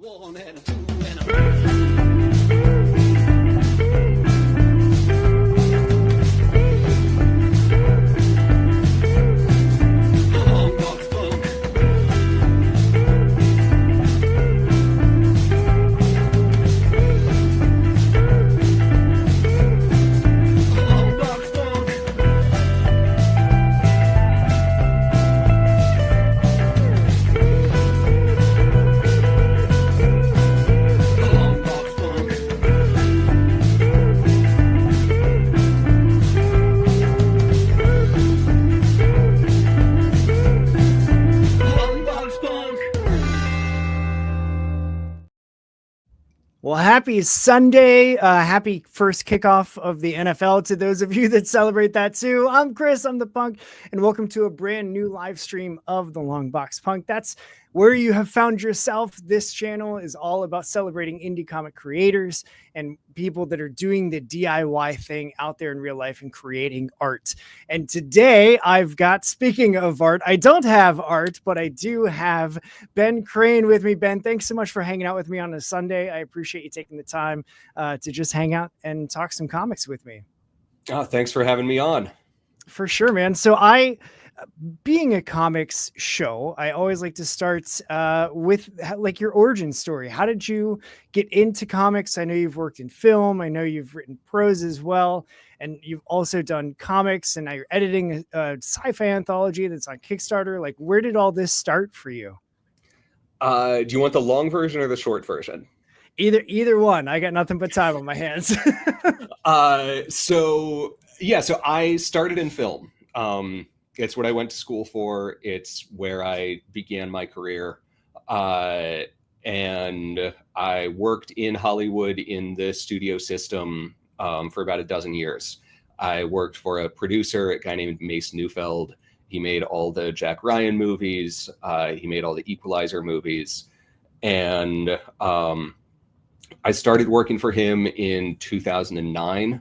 One and a two and a... Well, happy Sunday. Happy first kickoff of the NFL to those of you that celebrate that too. I'm Chris, I'm the Punk, and welcome to a brand new live stream of the Long Box Punk. That's where you have found yourself. This channel is all about celebrating indie comic creators and people that are doing the DIY thing out there in real life and creating art. And today I've got, speaking of art, I don't have art, but I do have Ben Crane with me. Ben, thanks so much for hanging out with me on a Sunday. I appreciate you taking the time to just hang out and talk some comics with me. Oh, thanks for having me on. For sure, man. So being a comics show, I always like to start with like your origin story. How did you get into comics? I know you've worked in film. I know you've written prose as well. And you've also done comics, and now you're editing a sci-fi anthology that's on Kickstarter. Like, where did all this start for you? Do you want the long version or the short version? Either one. I got nothing but time on my hands. So I started in film. It's what I went to school for. It's where I began my career. And I worked in Hollywood in the studio system for about a dozen years. I worked for a producer, a guy named Mace Neufeld. He made all the Jack Ryan movies. He made all the Equalizer movies. And I started working for him in 2009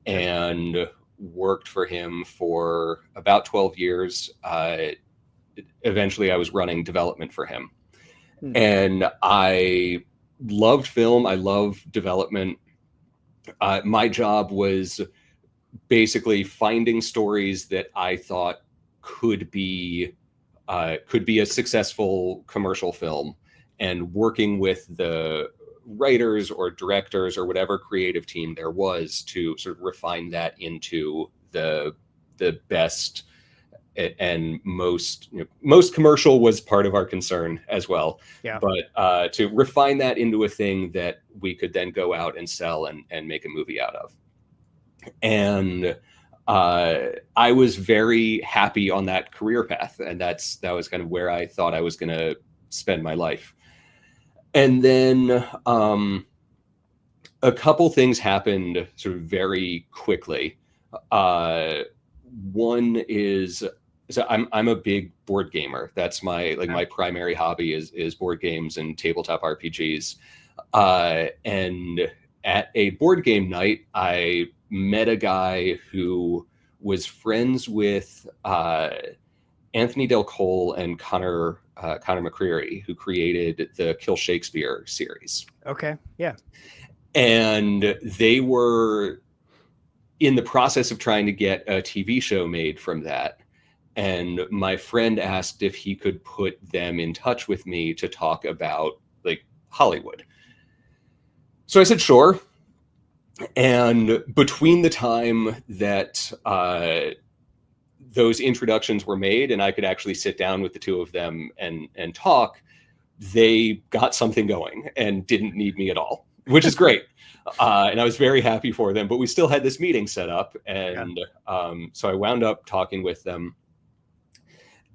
and worked for him for about 12 years. Eventually I was running development for him. And I loved film. I loved development. My job was basically finding stories that I thought could be a successful commercial film, and working with the writers or directors or whatever creative team there was to sort of refine that into the best and most commercial was part of our concern as well. Yeah. But to refine that into a thing that we could then go out and sell and make a movie out of. And I was very happy on that career path, and that was kind of where I thought I was going to spend my life. And then a couple things happened sort of very quickly. One is, so I'm a big board gamer. That's my primary hobby is board games and tabletop RPGs. And at a board game night, I met a guy who was friends with Anthony Del Cole and Connor McCreary, who created the Kill Shakespeare series. Okay, yeah. And they were in the process of trying to get a TV show made from that. And my friend asked if he could put them in touch with me to talk about like Hollywood. So I said, sure. And between the time that those introductions were made and I could actually sit down with the two of them and talk, they got something going and didn't need me at all, which is great. And I was very happy for them, but we still had this meeting set up. And so I wound up talking with them.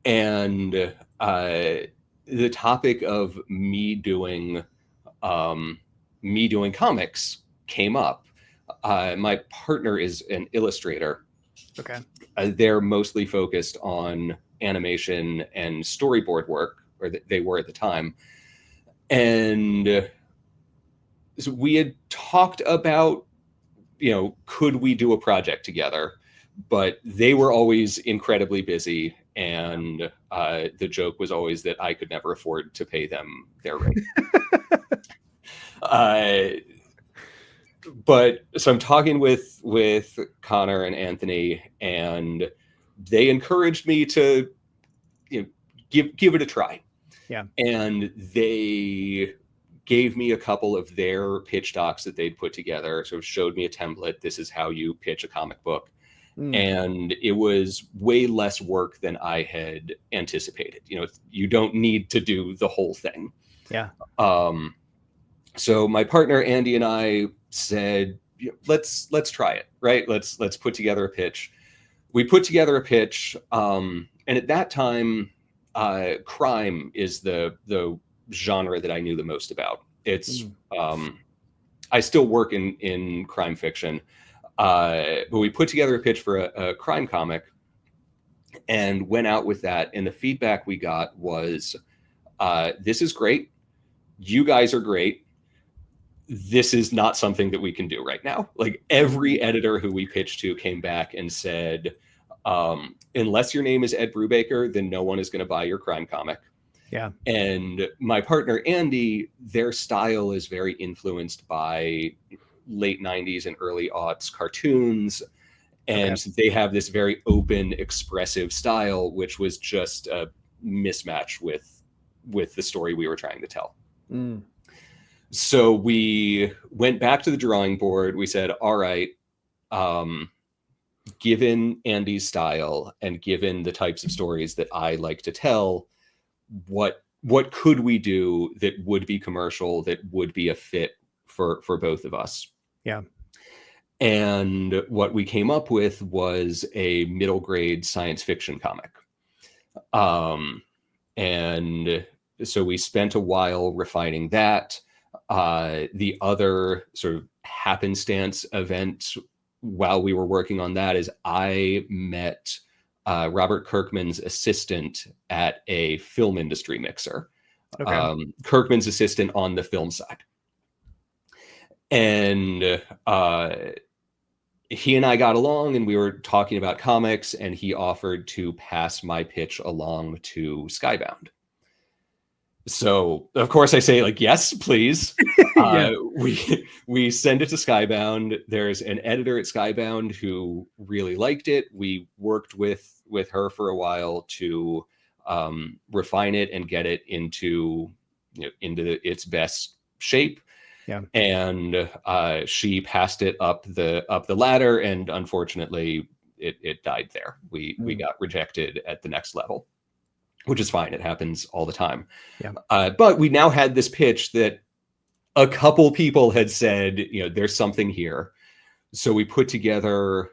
And the topic of me doing comics came up. My partner is an illustrator. Okay. They're mostly focused on animation and storyboard work, or they were at the time. And so we had talked about, could we do a project together? But they were always incredibly busy. And the joke was always that I could never afford to pay them their rate. But so I'm talking with Connor and Anthony, and they encouraged me to, you know, give it a try. Yeah. And they gave me a couple of their pitch docs that they'd put together. So showed me a template. This is how you pitch a comic book. And it was way less work than I had anticipated. You know, you don't need to do the whole thing. Yeah. So my partner Andy and I said, let's try it, right? Let's put together a pitch. We put together a pitch, and at that time, crime is the genre that I knew the most about. It's I still work in crime fiction, but we put together a pitch for a crime comic, and went out with that. And the feedback we got was, "This is great. You guys are great. This is not something that we can do right now." Like every editor who we pitched to came back and said, unless your name is Ed Brubaker, then no one is going to buy your crime comic. Yeah. And my partner, Andy, their style is very influenced by late 90s and early aughts cartoons. And they have this very open, expressive style, which was just a mismatch with the story we were trying to tell. So we went back to the drawing board. We said, all right, given Andy's style and given the types of stories that I like to tell, what could we do that would be commercial, that would be a fit for both of us? Yeah. And what we came up with was a middle grade science fiction comic. And so we spent a while refining that. The other sort of happenstance event while we were working on that is I met Robert Kirkman's assistant at a film industry mixer. Kirkman's assistant on the film side. And he and I got along, and we were talking about comics, and he offered to pass my pitch along to Skybound. So of course I say, like, yes, please. We send it to Skybound. There's an editor at Skybound who really liked it. We worked with her for a while to refine it and get it into its best shape. Yeah. And she passed it up the ladder, and unfortunately it died there. We got rejected at the next level, which is fine. It happens all the time. Yeah. But we now had this pitch that a couple people had said, there's something here. So we put together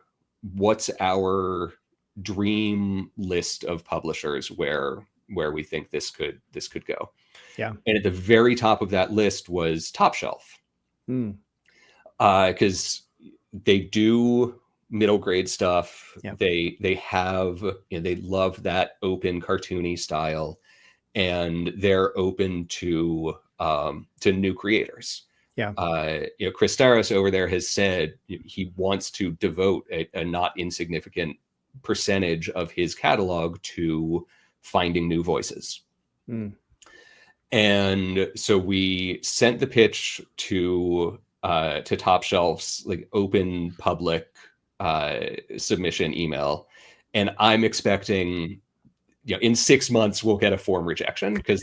what's our dream list of publishers where we think this could go. Yeah. And at the very top of that list was Top Shelf. Because they do middle grade stuff. Yeah. They have, they love that open cartoony style, and they're open to new creators. Yeah. Chris Staros over there has said he wants to devote a not insignificant percentage of his catalog to finding new voices. And so we sent the pitch to Top Shelf's like open public submission email, and I'm expecting in 6 months we'll get a form rejection, because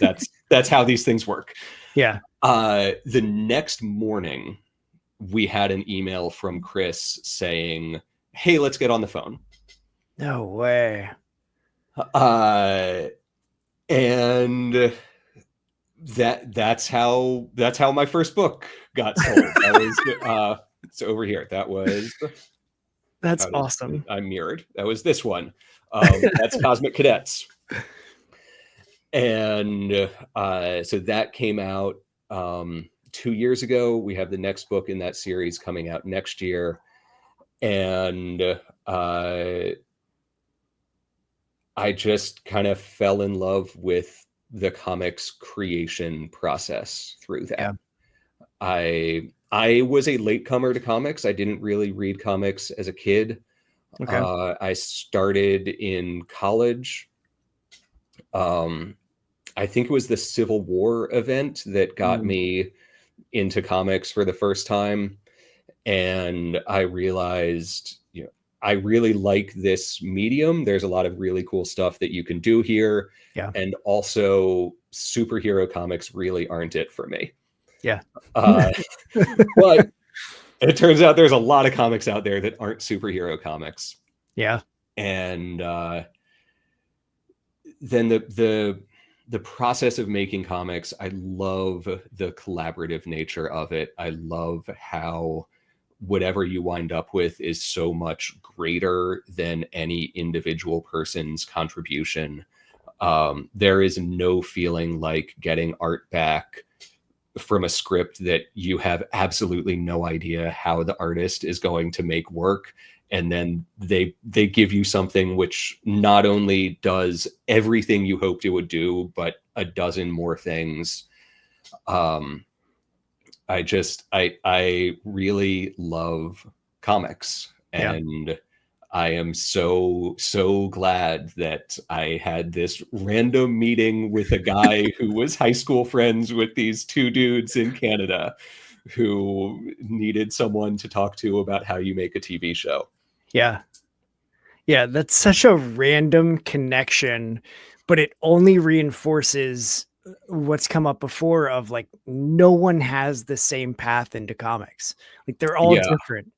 that's how these things work. Yeah. The next morning we had an email from Chris saying, hey, let's get on the phone. No way. And that's how my first book got sold. That was it's over here. That's awesome. I mirrored. That was this one. That's Cosmic Cadets. And so that came out 2 years ago. We have the next book in that series coming out next year. And I just kind of fell in love with the comics creation process through that. Yeah. I was a latecomer to comics. I didn't really read comics as a kid. I started in college. I think it was the Civil War event that got me into comics for the first time, and I realized, I really like this medium. There's a lot of really cool stuff that you can do here. Yeah. And also superhero comics really aren't it for me. Yeah. But it turns out there's a lot of comics out there that aren't superhero comics. Yeah. And then the process of making comics, I love the collaborative nature of it. I love how whatever you wind up with is so much greater than any individual person's contribution. There is no feeling like getting art back from a script that you have absolutely no idea how the artist is going to make work. And then they give you something which not only does everything you hoped it would do, but a dozen more things. I really love comics, and I am so glad that I had this random meeting with a guy who was high school friends with these two dudes in Canada who needed someone to talk to about how you make a TV show. Yeah. Yeah, that's such a random connection, but it only reinforces what's come up before of like, no one has the same path into comics. Like they're all different.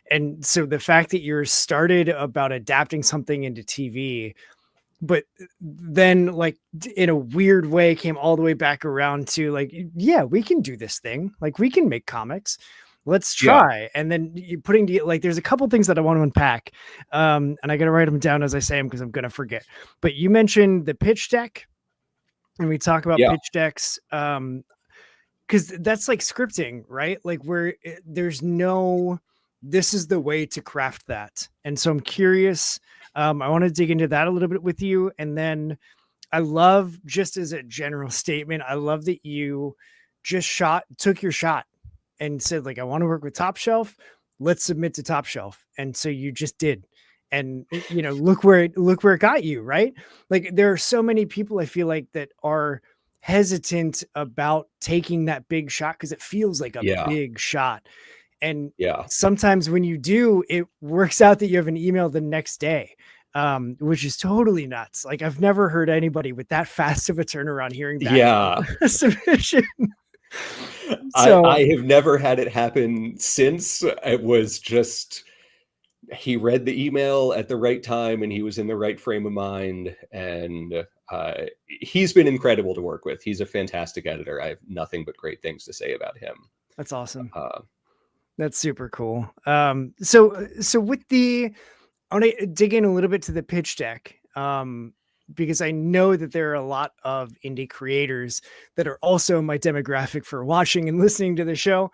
And so the fact that you're started about adapting something into TV, but then like in a weird way came all the way back around to like, yeah, we can do this thing. Like we can make comics. Let's try. And then you're putting like, there's a couple things that I want to unpack. And I got to write them down as I say them because I'm going to forget. But you mentioned the pitch deck, and we talk about pitch decks. Because that's like scripting, right? Like where there's no, this is the way to craft that. And so I'm curious. I want to dig into that a little bit with you. And then I love, just as a general statement, I love that you just took your shot and said like, I want to work with Top Shelf. Let's submit to Top Shelf. And so you just did. And look where it got you, right? Like there are so many people I feel like that are hesitant about taking that big shot because it feels like a big shot. And sometimes when you do, it works out that you have an email the next day, which is totally nuts. Like I've never heard anybody with that fast of a turnaround hearing back a submission. So, I have never had it happen since. It was just, he read the email at the right time and he was in the right frame of mind. And he's been incredible to work with. He's a fantastic editor. I have nothing but great things to say about him. That's awesome. That's super cool. So with I want to dig in a little bit to the pitch deck, because I know that there are a lot of indie creators that are also my demographic for watching and listening to the show,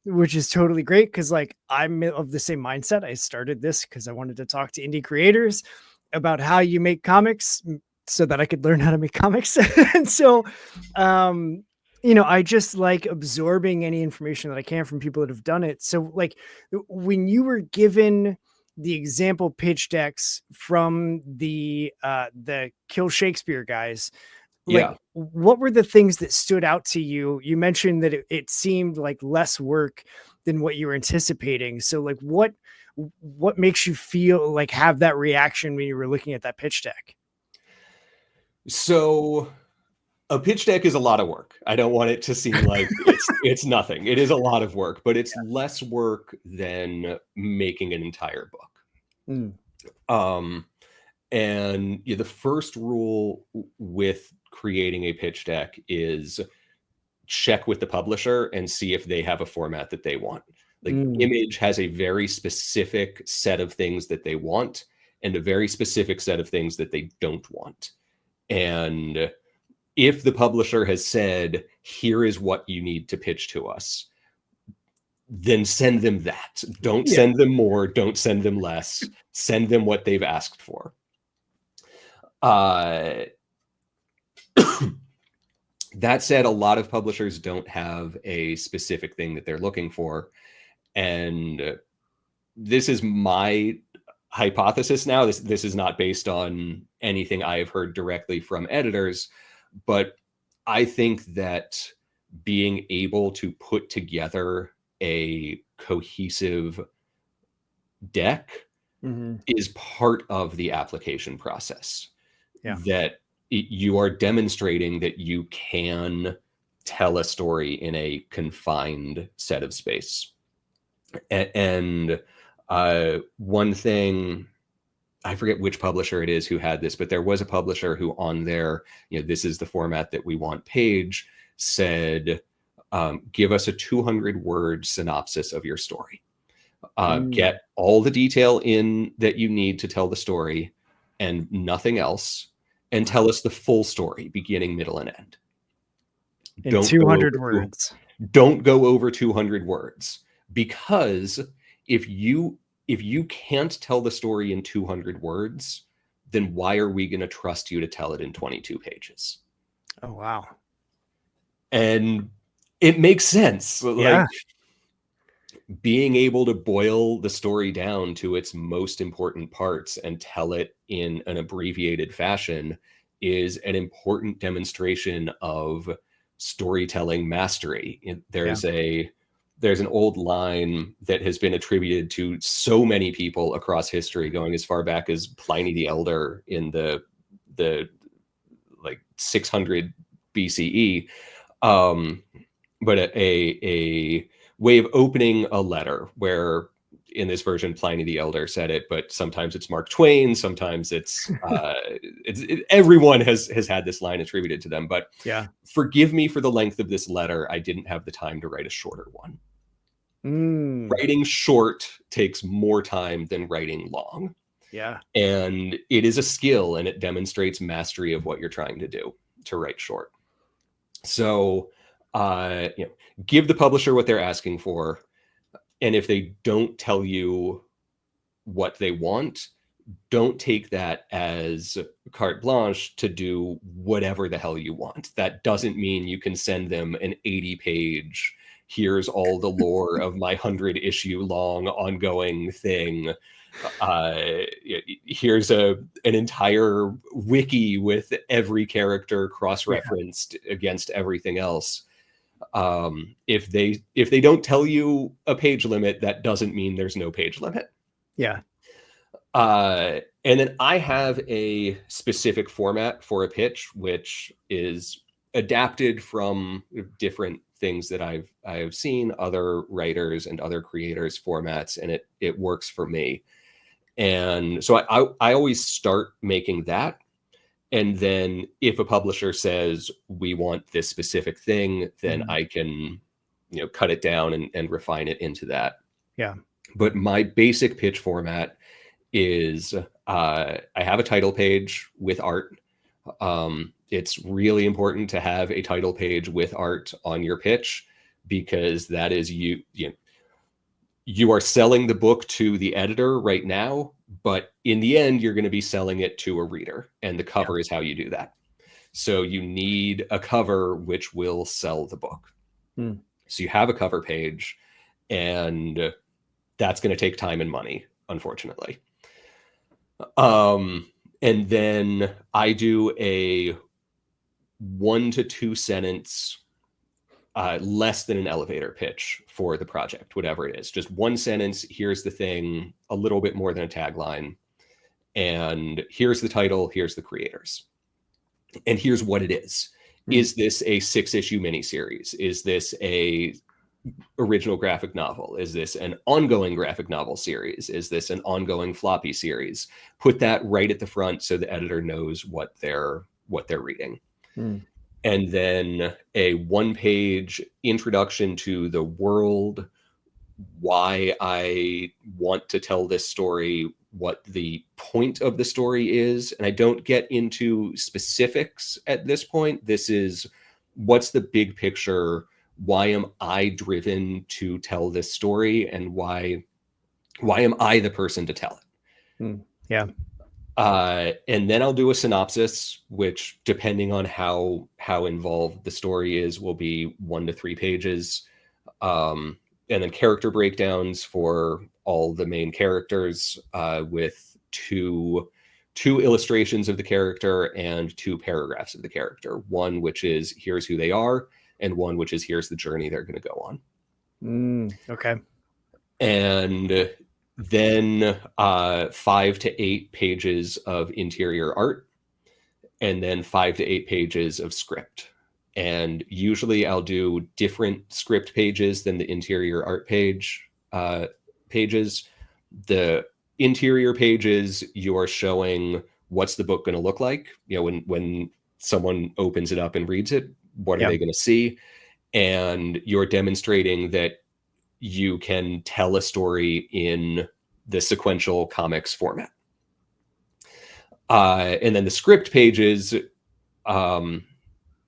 which is totally great because like I'm of the same mindset. I started this because I wanted to talk to indie creators about how you make comics so that I could learn how to make comics. And so, I just like absorbing any information that I can from people that have done it. So like when you were given the example pitch decks from the Kill Shakespeare guys, like what were the things that stood out to you? You mentioned that it seemed like less work than what you were anticipating. So like what makes you feel like have that reaction when you were looking at that pitch deck? So a pitch deck is a lot of work. I don't want it to seem like it's nothing. It is a lot of work, but it's less work than making an entire book. And the first rule with creating a pitch deck is check with the publisher and see if they have a format that they want. Like Image has a very specific set of things that they want and a very specific set of things that they don't want. And if the publisher has said, here is what you need to pitch to us, then send them that. Don't send them more. Don't send them less. Send them what they've asked for. That said, a lot of publishers don't have a specific thing that they're looking for. And this is my hypothesis now. This is not based on anything I have heard directly from editors, but I think that being able to put together a cohesive deck is part of the application process. That you are demonstrating that you can tell a story in a confined set of space. And one thing, I forget which publisher it is who had this, but there was a publisher who on their, this is the format that we want page, said, give us a 200-word synopsis of your story. Get all the detail in that you need to tell the story and nothing else, and tell us the full story, beginning, middle, and end. In 200 words. Don't go over 200 words, because if you can't tell the story in 200 words, then why are we going to trust you to tell it in 22 pages? Oh, wow. And it makes sense. Like, being able to boil the story down to its most important parts and tell it in an abbreviated fashion is an important demonstration of storytelling mastery. There's an old line that has been attributed to so many people across history, going as far back as Pliny the Elder in the like 600 BCE. But a way of opening a letter, where in this version Pliny the Elder said it, but sometimes it's Mark Twain, sometimes it's everyone has had this line attributed to them. But forgive me for the length of this letter, I didn't have the time to write a shorter one. Writing short takes more time than writing long. And it is a skill, and it demonstrates mastery of what you're trying to do to write short. So give the publisher what they're asking for, and if they don't tell you what they want, don't take that as carte blanche to do whatever the hell you want. That doesn't mean you can send them an 80-page, here's all the lore of my 100-issue long ongoing thing. Here's an entire wiki with every character cross-referenced against everything else. If they don't tell you a page limit, that doesn't mean there's no page limit. And then I have a specific format for a pitch, which is adapted from different things that I've seen other writers and other creators formats, and it works for me. And so I always start making that. And then if a publisher says, we want this specific thing, then I can, cut it down and refine it into that. But my basic pitch format is I have a title page with art. It's really important to have a title page with art on your pitch, because that is you are selling the book to the editor right now, but in the end, you're going to be selling it to a reader, and the cover is how you do that. So you need a cover which will sell the book. So you have a cover page, and that's going to take time and money, unfortunately. And then I do a 1 to 2 sentence, less than an elevator pitch for the project, whatever it is. Just one sentence, here's the thing, a little bit more than a tagline. And here's the title, here's the creators. And here's what it is. Is this a 6-issue miniseries? Is this a original graphic novel? Is this an ongoing graphic novel series? Is this an ongoing floppy series? Put that right at the front so the editor knows what they're reading. And then a 1-page introduction to the world, why I want to tell this story, what the point of the story is. And I don't get into specifics at this point. This is what's the big picture. Why am I driven to tell this story, and why am I the person to tell it? And then I'll do a synopsis, which, depending on how involved the story is, will be 1 to 3 pages. And then character breakdowns for all the main characters, with two illustrations of the character and 2 paragraphs of the character. One which is, here's who they are, and one which is here's the journey they're going to go on. Okay. And then 5 to 8 pages of interior art, and then 5 to 8 pages of script. And usually I'll do different script pages than the interior art pages. The interior pages, you are showing what's the book going to look like. When someone opens it up and reads it, what are they going to see? And you're demonstrating that you can tell a story in the sequential comics format. And then the script pages,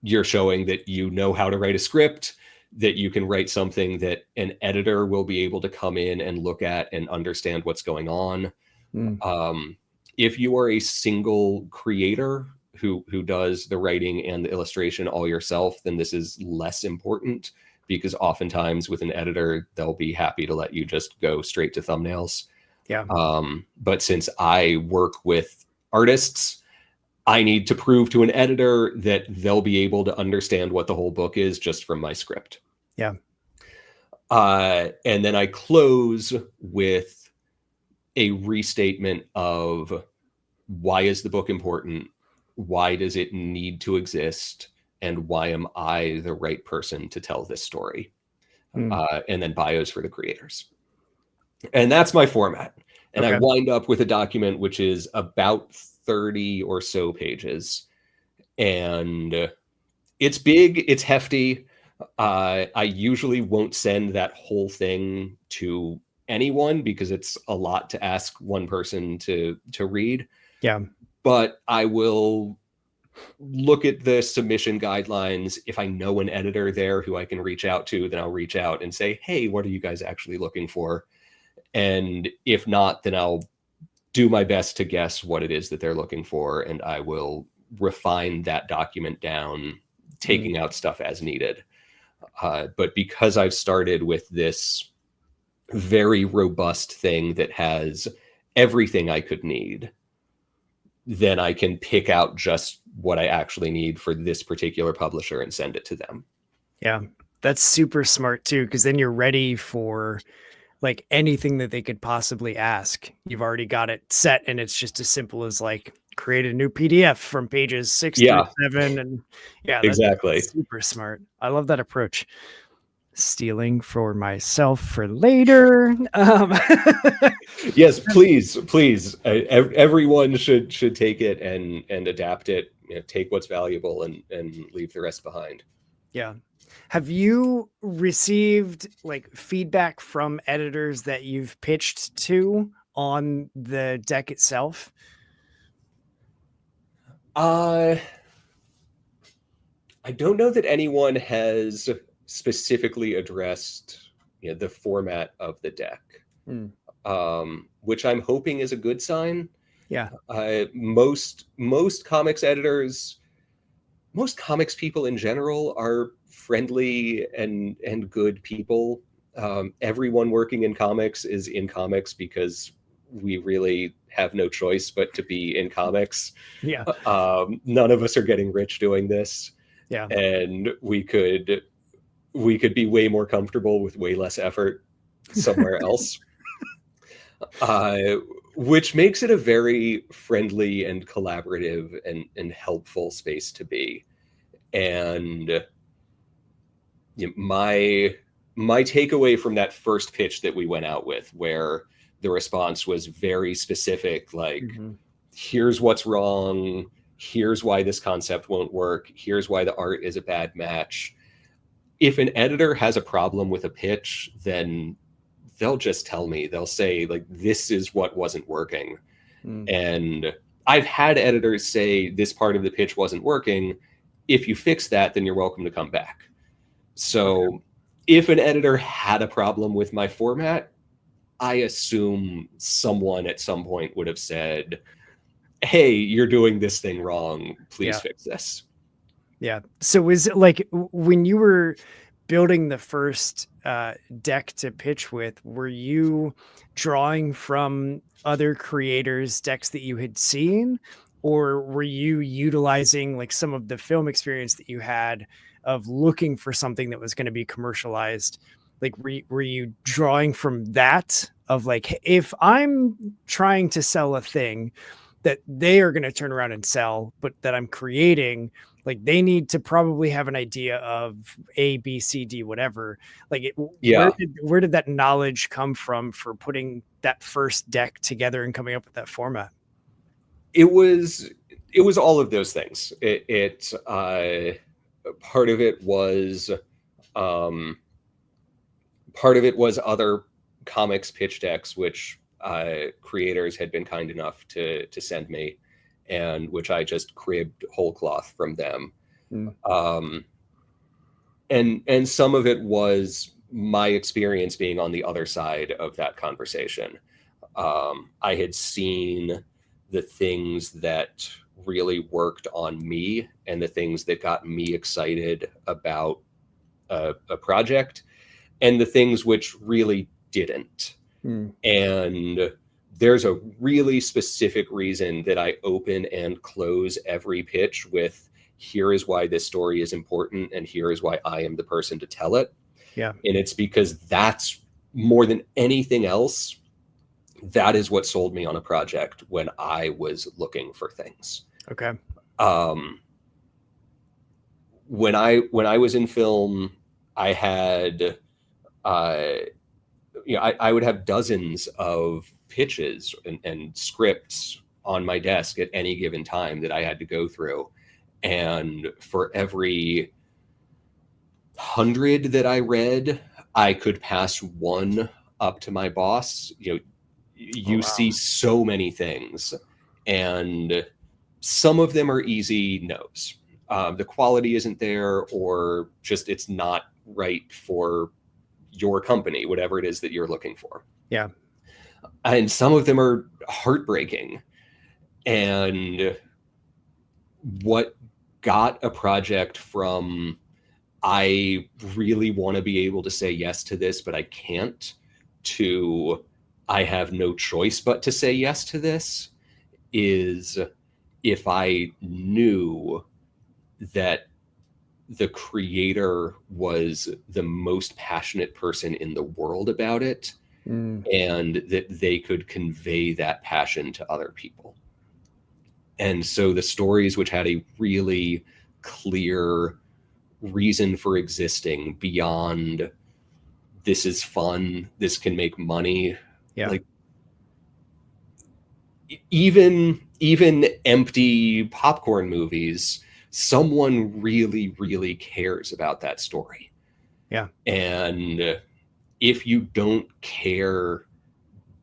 you're showing that you know how to write a script, that you can write something that an editor will be able to come in and look at and understand what's going on. If you are a single creator who does the writing and the illustration all yourself, then this is less important, because oftentimes with an editor, they'll be happy to let you just go straight to thumbnails. Yeah. But since I work with artists, I need to prove to an editor that they'll be able to understand what the whole book is just from my script. Yeah. And then I close with a restatement of why is the book important? Why does it need to exist? And why am I the right person to tell this story? And then bios for the creators. And that's my format. And I wind up with a document which is about 30 or so pages. And it's big, it's hefty. I usually won't send that whole thing to anyone because it's a lot to ask one person to read. Yeah. But I will look at the submission guidelines. If I know an editor there who I can reach out to, then I'll reach out and say, hey, what are you guys actually looking for? And if not, then I'll do my best to guess what it is that they're looking for. And I will refine that document down, taking out stuff as needed. But because I've started with this very robust thing that has everything I could need, then I can pick out just what I actually need for this particular publisher and send it to them. Yeah, that's super smart too, because then you're ready for like anything that they could possibly ask. You've already got it set, and it's just as simple as like create a new PDF from pages 6 through 7. And that's exactly super smart. I love that approach. Stealing for myself for later. Yes, please. Everyone should take it and adapt it. Take what's valuable and leave the rest behind. Yeah. Have you received like feedback from editors that you've pitched to on the deck itself? I don't know that anyone has specifically addressed the format of the deck, which I'm hoping is a good sign. Yeah. Most comics editors, most comics people in general are friendly and good people. Everyone working in comics is in comics because we really have no choice but to be in comics. Yeah. None of us are getting rich doing this. Yeah. And we could be way more comfortable with way less effort somewhere else. Which makes it a very friendly and collaborative and helpful space to be. And my takeaway from that first pitch that we went out with, where the response was very specific, like, here's what's wrong, here's why this concept won't work, here's why the art is a bad match. If an editor has a problem with a pitch, then they'll just tell me. They'll say, like, this is what wasn't working. And I've had editors say, this part of the pitch wasn't working. If you fix that, then you're welcome to come back. So if an editor had a problem with my format, I assume someone at some point would have said, hey, you're doing this thing wrong. Please fix this. Yeah. So is it like when you were building the first deck to pitch with, were you drawing from other creators' decks that you had seen, or were you utilizing like some of the film experience that you had of looking for something that was going to be commercialized? Like, were you drawing from that of like, if I'm trying to sell a thing that they are going to turn around and sell, but that I'm creating, like they need to probably have an idea of A, B, C, D, whatever. Like, Yeah. where did that knowledge come from for putting that first deck together and coming up with that format? It was all of those things. Part of it was other comics pitch decks, which creators had been kind enough to send me, and which I just cribbed whole cloth from them. And some of it was my experience being on the other side of that conversation. I had seen the things that really worked on me and the things that got me excited about a project, and the things which really didn't. And there's a really specific reason that I open and close every pitch with, here is why this story is important, and here is why I am the person to tell it. Yeah. And it's because that's, more than anything else, that is what sold me on a project when I was looking for things. Okay. When I was in film, I had I would have dozens of pitches and scripts on my desk at any given time that I had to go through. And for every 100 that I read, I could pass one up to my boss. You see so many things, and some of them are easy no's. The quality isn't there, or just it's not right for your company, whatever it is that you're looking for. Yeah. And some of them are heartbreaking. And what got a project from, I really want to be able to say yes to this, but I can't, to I have no choice but to say yes to this, is if I knew that the creator was the most passionate person in the world about it, and that they could convey that passion to other people. And so the stories which had a really clear reason for existing beyond, this is fun, this can make money. Yeah. Like, even empty popcorn movies, someone really, really cares about that story. Yeah. And if you don't care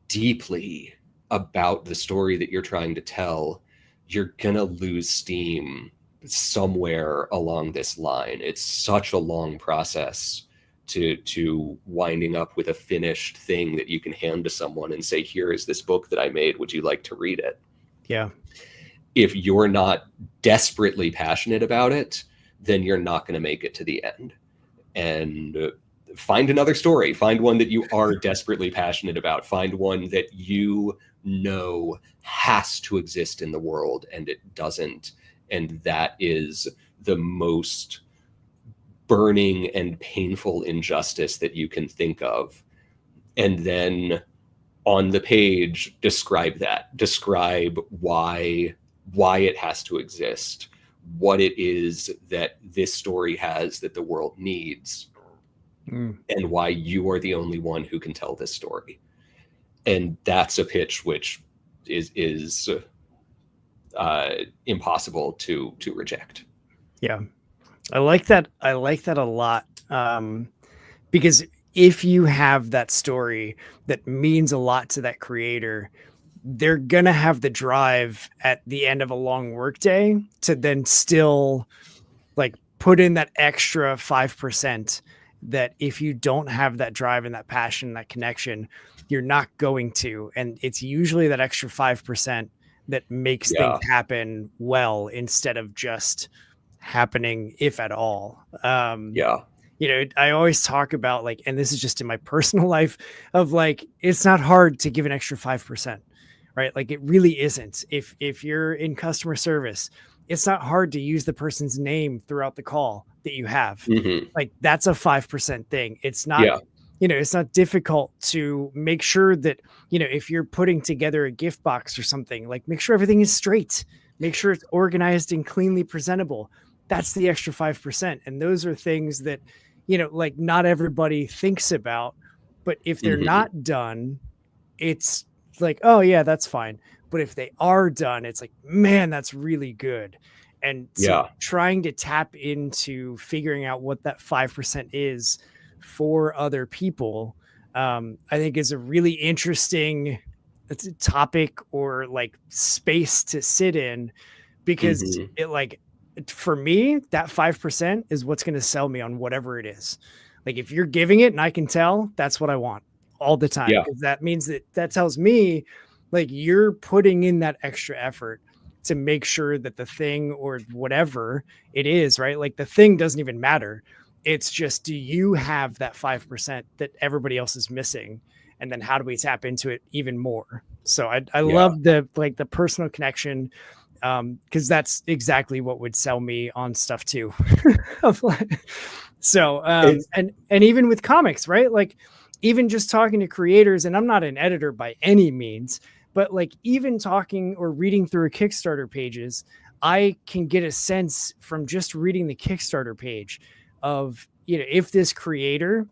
deeply about the story that you're trying to tell, you're gonna lose steam somewhere along this line. It's such a long process to winding up with a finished thing that you can hand to someone and say, here is this book that I made, would you like to read it? Yeah. If you're not desperately passionate about it, then you're not going to make it to the end. And find another story. Find one that you are desperately passionate about. Find one that you know has to exist in the world and it doesn't. And that is the most burning and painful injustice that you can think of. And then on the page, describe that. Describe why it has to exist, what it is that this story has that the world needs, and why you are the only one who can tell this story. And that's a pitch which is impossible to reject. Yeah. I like that a lot. Because if you have that story that means a lot to that creator, they're going to have the drive at the end of a long workday to then still like put in that extra 5% that if you don't have that drive and that passion, that connection, you're not going to. And it's usually that extra 5% that makes things happen well, instead of just happening, if at all. I always talk about like, and this is just in my personal life, of like, it's not hard to give an extra 5%, right? Like, it really isn't. If you're in customer service, it's not hard to use the person's name throughout the call. that you have. Mhm. Like that's a 5% thing. It's not, Yeah. it's not difficult to make sure that, if you're putting together a gift box or something, like make sure everything is straight, make sure it's organized and cleanly presentable. That's the extra 5%. And those are things that, like not everybody thinks about, but if they're Mhm. not done, it's like, oh yeah, that's fine. But if they are done, it's like, man, that's really good. And so Yeah. trying to tap into figuring out what that 5% is for other people, I think is a really interesting topic or like space to sit in, because Mhm. it like, for me, that 5% is what's going to sell me on whatever it is. Like if you're giving it and I can tell, that's what I want all the time. Yeah. Because that means that tells me like you're putting in that extra effort to make sure that the thing or whatever it is, right? Like the thing doesn't even matter. It's just, do you have that 5% that everybody else is missing? And then how do we tap into it even more? So I Yeah. love the personal connection, because that's exactly what would sell me on stuff too. So It's and even with comics, right? Like even just talking to creators, and I'm not an editor by any means, but like even talking or reading through a Kickstarter pages, I can get a sense from just reading the Kickstarter page of, if this creator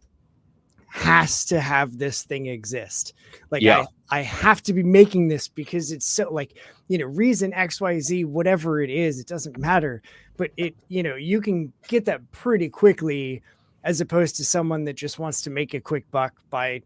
has to have this thing exist. Like yeah. I have to be making this because it's so like, reason XYZ, whatever it is, it doesn't matter. But it, you can get that pretty quickly, as opposed to someone that just wants to make a quick buck by,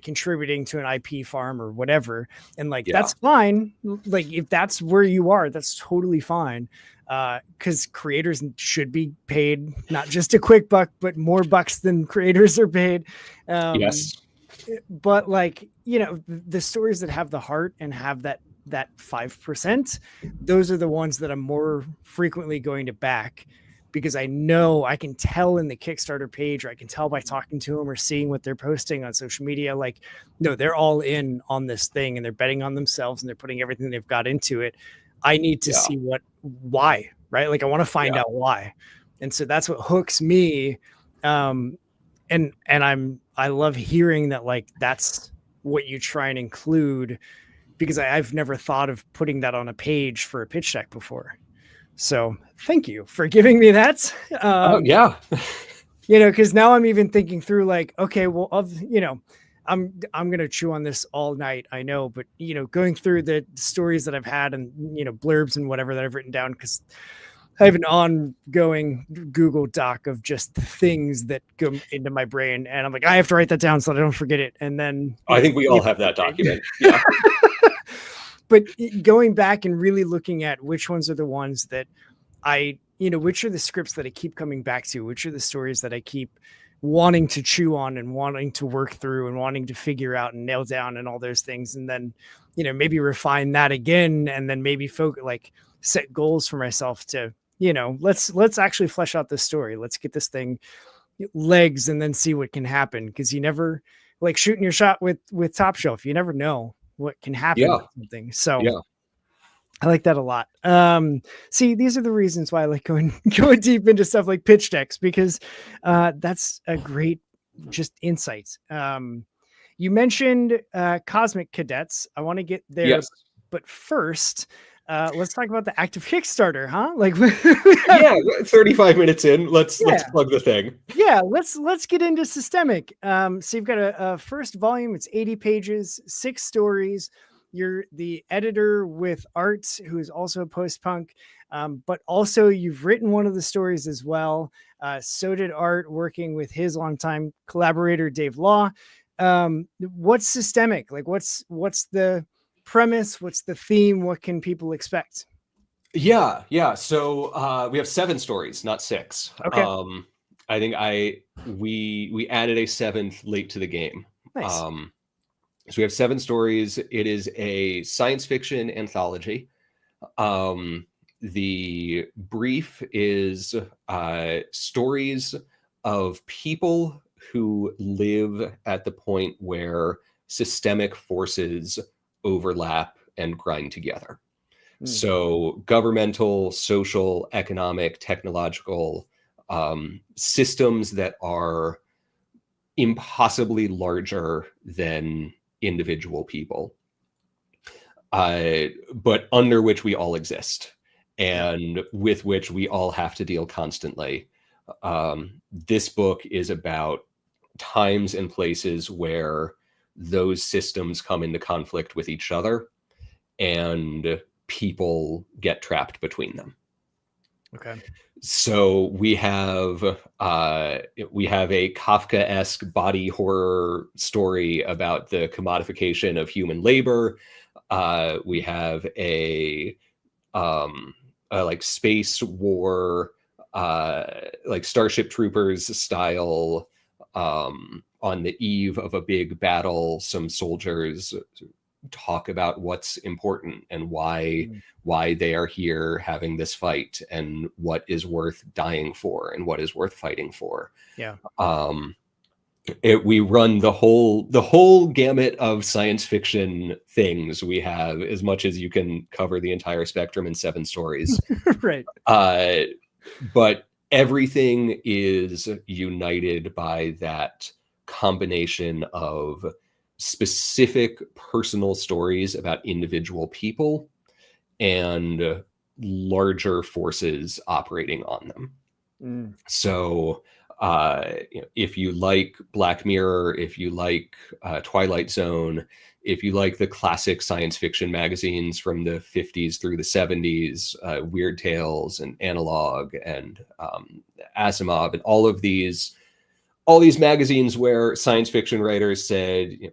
contributing to an IP farm or whatever. And like, Yeah. that's fine. Like if that's where you are, that's totally fine. Because creators should be paid not just a quick buck, but more bucks than creators are paid. Yes. But like, the stories that have the heart and have that 5%, those are the ones that I'm more frequently going to back, because I know I can tell in the Kickstarter page, or I can tell by talking to them or seeing what they're posting on social media. Like, no, they're all in on this thing and they're betting on themselves and they're putting everything they've got into it. I need to Yeah. see why, right? Like I want to find Yeah. out why. And so that's what hooks me. And I love hearing that, like, that's what you try and include, because I've never thought of putting that on a page for a pitch deck before. So thank you for giving me that. Oh yeah. Because now I'm even thinking through like, okay, well, I'm going to chew on this all night, I know, but going through the stories that I've had and blurbs and whatever that I've written down, because I have an ongoing Google Doc of just things that go into my brain, and I'm like, I have to write that down so that I don't forget it. And then I think we all have that document. Yeah. But going back and really looking at which ones are the ones that which are the scripts that I keep coming back to, which are the stories that I keep wanting to chew on and wanting to work through and wanting to figure out and nail down and all those things. And then, maybe refine that again, and then maybe set goals for myself to, let's actually flesh out this story. Let's get this thing legs and then see what can happen. Cause you never, like shooting your shot with Top Shelf, you never know what can happen. Yeah. With something. So Yeah. I like that a lot. See, these are the reasons why I like going deep into stuff like pitch decks, because that's a great just insight. You mentioned Cosmic Cadets. I want to get there, Yes. but first, let's talk about the active Kickstarter, huh? Like, Yeah. 35 minutes in. Let's plug the thing. Yeah, let's get into Systemic. So you've got a first volume. It's 80 pages, 6 stories. You're the editor with Art, who is also a post-punk, but also you've written one of the stories as well. So did Art, working with his longtime collaborator, Dave Law. What's Systemic? Like, what's the premise? What's the theme? What can people expect? Yeah. So we have 7 stories, not 6. Okay. I think we added a 7th late to the game. Nice. So we have 7 stories. It is a science fiction anthology. The brief is stories of people who live at the point where systemic forces overlap and grind together. So governmental, social, economic, technological, systems that are impossibly larger than individual people, but under which we all exist and with which we all have to deal constantly. This book is about times and places where those systems come into conflict with each other and people get trapped between them. Okay. So we have a Kafka-esque body horror story about the commodification of human labor. We have a like space war, like Starship Troopers style, on the eve of a big battle, some soldiers talk about what's important and why they are here having this fight and what is worth dying for and what is worth fighting for. Yeah. We run the whole gamut of science fiction things. We have as much as you can cover the entire spectrum in 7 stories. Right. But everything is united by that combination of specific personal stories about individual people and larger forces operating on them. So if you like Black Mirror, if you like Twilight Zone, if you like the classic science fiction magazines from the 50s through the 70s, Weird Tales and Analog and Asimov and all these magazines where science fiction writers said,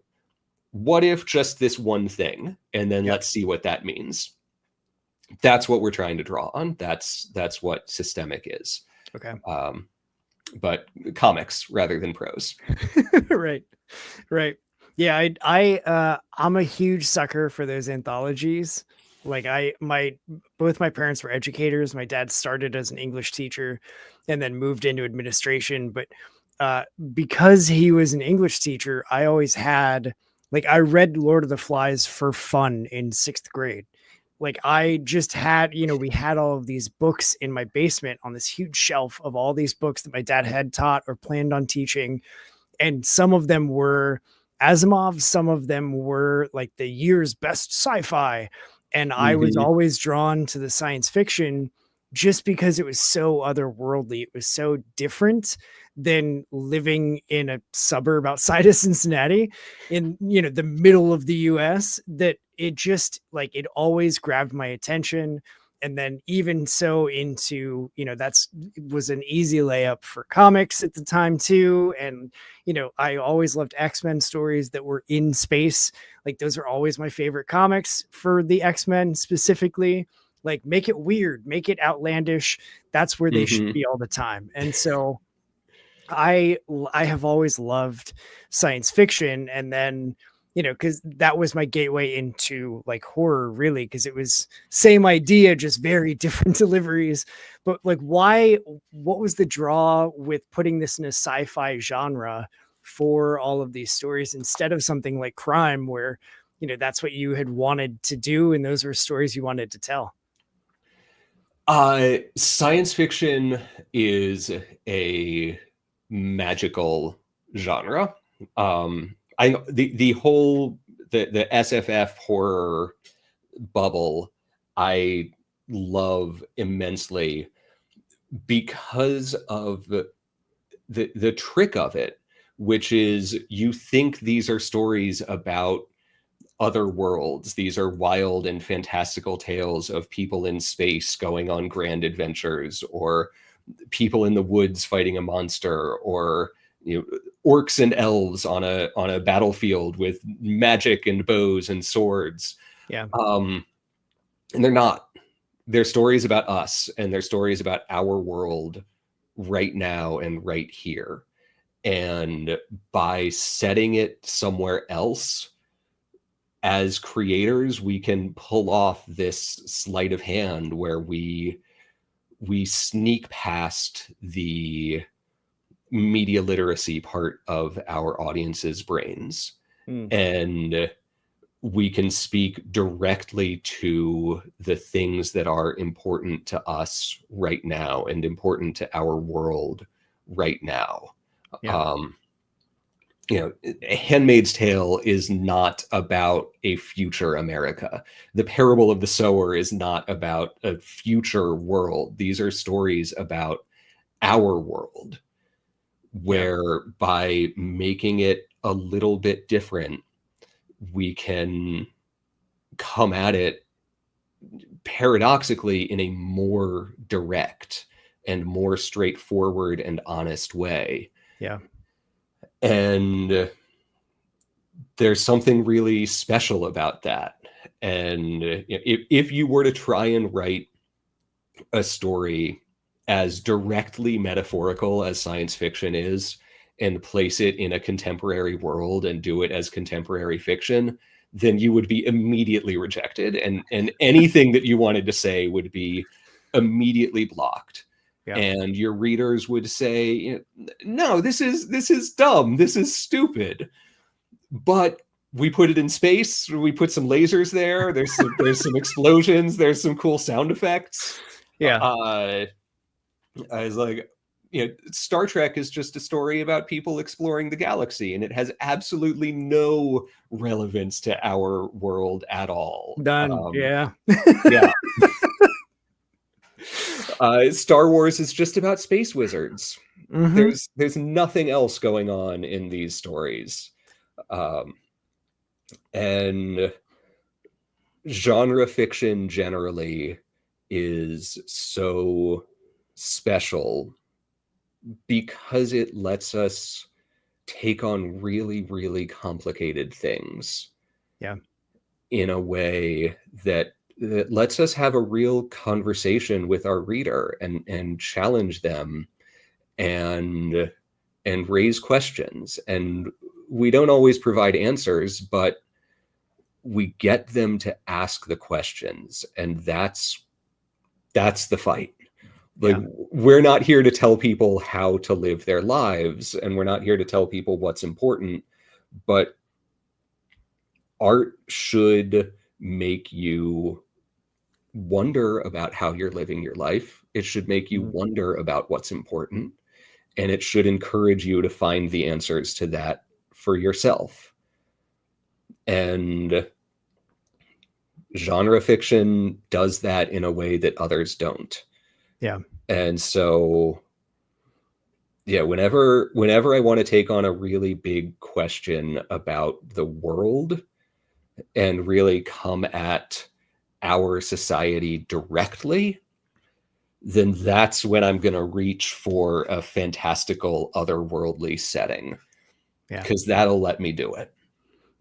what if just this one thing? And then let's see what that means. That's what we're trying to draw on. That's what Systemic is. Okay. But comics rather than prose. Right. Yeah, I'm a huge sucker for those anthologies. Like both my parents were educators. My dad started as an English teacher and then moved into administration. But because he was an English teacher, I always had, like, I read Lord of the Flies for fun in 6th grade. Like, I just had, we had all of these books in my basement on this huge shelf of all these books that my dad had taught or planned on teaching. And some of them were Asimov, some of them were like the year's best sci-fi. And I was always drawn to the science fiction just because it was so otherworldly. It was so different than living in a suburb outside of Cincinnati in, the middle of the US, that it just, like, it always grabbed my attention. And then even so into, was an easy layup for comics at the time too. And, I always loved X-Men stories that were in space. Like, those are always my favorite comics for the X-Men specifically. Like, make it weird, make it outlandish. That's where they should be all the time. And so I have always loved science fiction. And then, because that was my gateway into, like, horror, really, because it was same idea, just very different deliveries. But, like, what was the draw with putting this in a sci-fi genre for all of these stories instead of something like crime where, that's what you had wanted to do and those were stories you wanted to tell? Science fiction is a magical genre. I know the whole SFF horror bubble I love immensely because of the trick of it, which is you think these are stories about other worlds. These are wild and fantastical tales of people in space going on grand adventures, or people in the woods fighting a monster, or orcs and elves on a battlefield with magic and bows and swords. Yeah. And they're not. They're stories about us, and they're stories about our world right now and right here. And by setting it somewhere else, as creators, we can pull off this sleight of hand where we sneak past the media literacy part of our audience's brains. And we can speak directly to the things that are important to us right now and important to our world right now. Yeah. You know, A Handmaid's Tale is not about a future America. The Parable of the Sower is not about a future world. These are stories about our world, where by making it a little bit different, we can come at it paradoxically in a more direct and more straightforward and honest way. Yeah. And there's something really special about that. And if you were to try and write a story as directly metaphorical as science fiction is, and place it in a contemporary world and do it as contemporary fiction, then you would be immediately rejected. And anything that you wanted to say would be immediately blocked. Yeah. And your readers would say, no, this is dumb. This is stupid. But we put it in space. We put some lasers there. There's some explosions. There's some cool sound effects. Yeah. I was like, Star Trek is just a story about people exploring the galaxy, and it has absolutely no relevance to our world at all. Done. Yeah. Yeah. Star Wars is just about space wizards. Mhm. There's nothing else going on in these stories. And genre fiction generally is so special because it lets us take on really, really complicated things. Yeah. In a way that lets us have a real conversation with our reader and challenge them and raise questions. And we don't always provide answers, but we get them to ask the questions, and that's the fight. Like, we're not here to tell people how to live their lives, and we're not here to tell people what's important, but art should make you wonder about how you're living your life. It should make you wonder about what's important, and it should encourage you to find the answers to that for yourself. And genre fiction does that in a way that others don't. Yeah. And so, whenever I want to take on a really big question about the world and really come at our society directly, then that's when I'm going to reach for a fantastical, otherworldly setting. Yeah. Because that'll let me do it.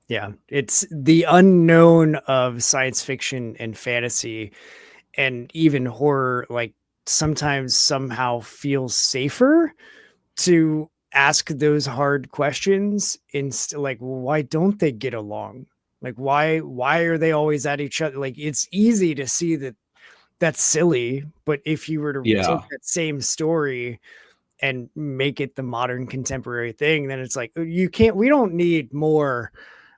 Yeah. It's the unknown of science fiction and fantasy and even horror, like, sometimes somehow feels safer to ask those hard questions. Like, why don't they get along? Like, why are they always at each other? Like, it's easy to see that that's silly, but if you were to take that same story and make it the modern contemporary thing, then it's like, we don't need more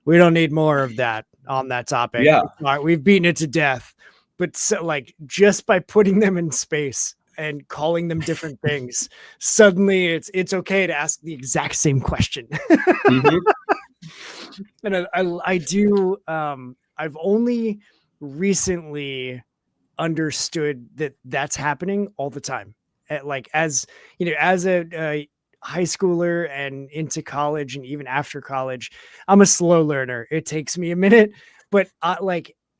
of that on that topic. Yeah. We've beaten it to death. But so, like, just by putting them in space and calling them different things, suddenly it's okay to ask the exact same question. Mm-hmm. And I do. I've only recently understood that that's happening all the time. Like, as a high schooler and into college and even after college, I'm a slow learner. It takes me a minute, but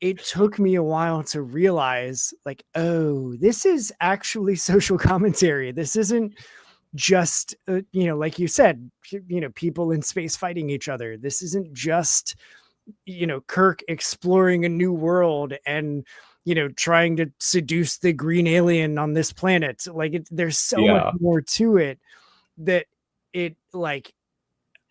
it took me a while to realize, like, oh, this is actually social commentary. This isn't just, like you said, people in space fighting each other. This isn't just, Kirk exploring a new world and, trying to seduce the green alien on this planet. Like, there's so much more to it that it, like,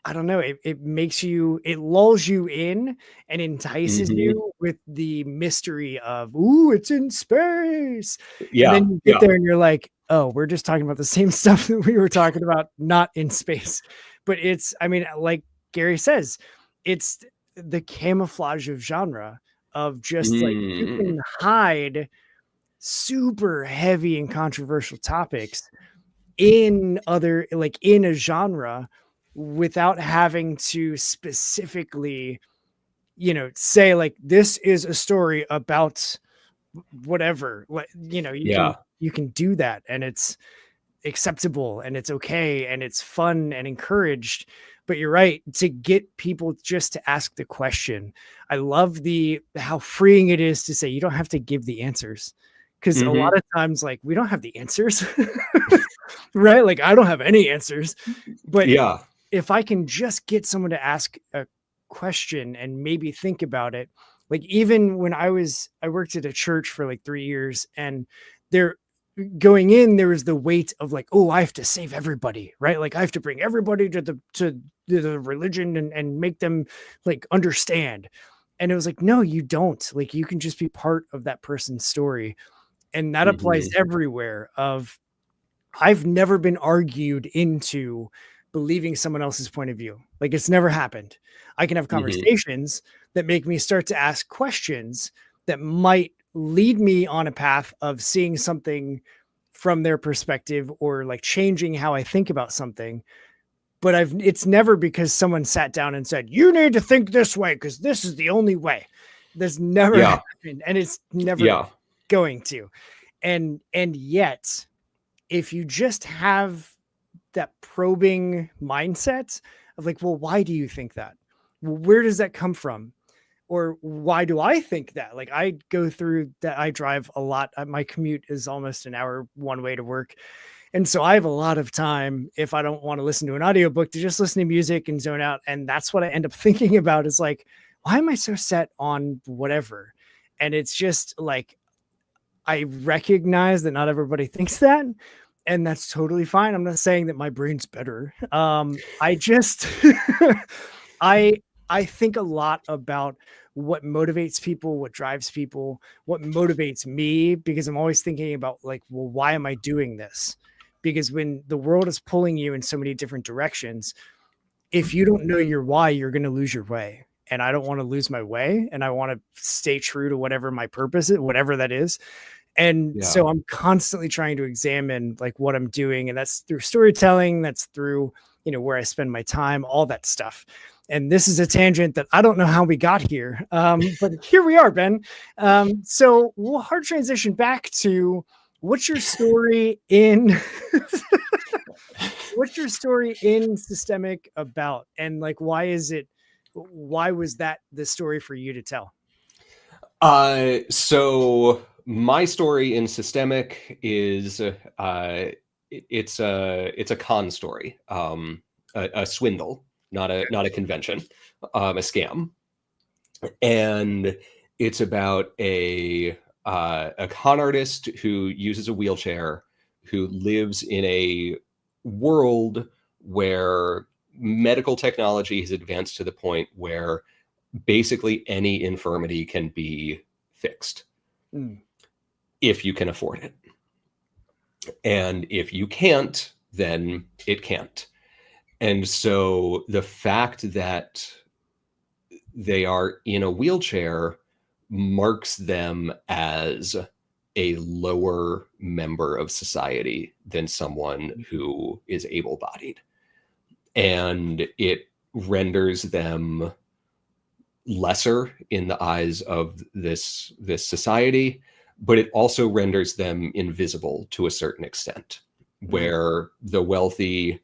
I don't know. It makes you, it lulls you in and entices you with the mystery of, ooh, it's in space. Yeah. And then you get there and you're like, oh, we're just talking about the same stuff that we were talking about, not in space. But it's, I mean, like Gary says, it's the camouflage of genre of just like you Mm. can hide super heavy and controversial topics in other, like in a genre, without having to specifically, say like this is a story about whatever. Yeah. You can do that, and it's acceptable, and it's okay, and it's fun and encouraged. But you're right, to get people just to ask the question. I love how freeing it is to say you don't have to give the answers, because a Hmm. lot of times, like, we don't have the answers. Right, like I don't have any answers, but Yeah. if I can just get someone to ask a question and maybe think about it, like even when I worked at a church for like 3 years, and there going in, there was the weight of like, oh, I have to save everybody, right? Like I have to bring everybody to the religion and make them like understand. And it was like, no, you don't. Like you can just be part of that person's story. And that applies Hmm. everywhere. I've never been argued into believing someone else's point of view. Like it's never happened. I can have Hmm. conversations that make me start to ask questions that might lead me on a path of seeing something from their perspective, or like changing how I think about something. But it's never because someone sat down and said, you need to think this way because this is the only way. That's never Yeah. happened, and it's never Yeah. going to. And yet, if you just have that probing mindset of like, well, why do you think that? Where does that come from? Or why do I think that? Like I go through that. I drive a lot. My commute is almost an hour one way to work. And so I have a lot of time, if I don't want to listen to an audiobook, to just listen to music and zone out. And that's what I end up thinking about, is like, why am I so set on whatever? And it's just like, I recognize that not everybody thinks that, and that's totally fine. I'm not saying that my brain's better. I just I I think a lot about what motivates people, what drives people, what motivates me, because I'm always thinking about like, well, why am I doing this? Because when the world is pulling you in so many different directions, if you don't know your why, you're going to lose your way. And I don't want to lose my way, and I want to stay true to whatever my purpose is, whatever that is. And Yeah. so I'm constantly trying to examine like what I'm doing, and that's through storytelling, that's through, where I spend my time, all that stuff. And this is a tangent that I don't know how we got here, but here we are, Ben. So we'll hard transition back to what's your story in what's your story in Systemic about, and like why was that the story for you to tell? So my story in Systemic is it's a con story, a swindle, not a convention, a scam, and it's about a con artist who uses a wheelchair, who lives in a world where medical technology has advanced to the point where basically any infirmity can be fixed Mm. if you can afford it. And if you can't, then it can't. And so the fact that they are in a wheelchair marks them as a lower member of society than someone who is able-bodied. And it renders them lesser in the eyes of this society, but it also renders them invisible to a certain extent, where the wealthy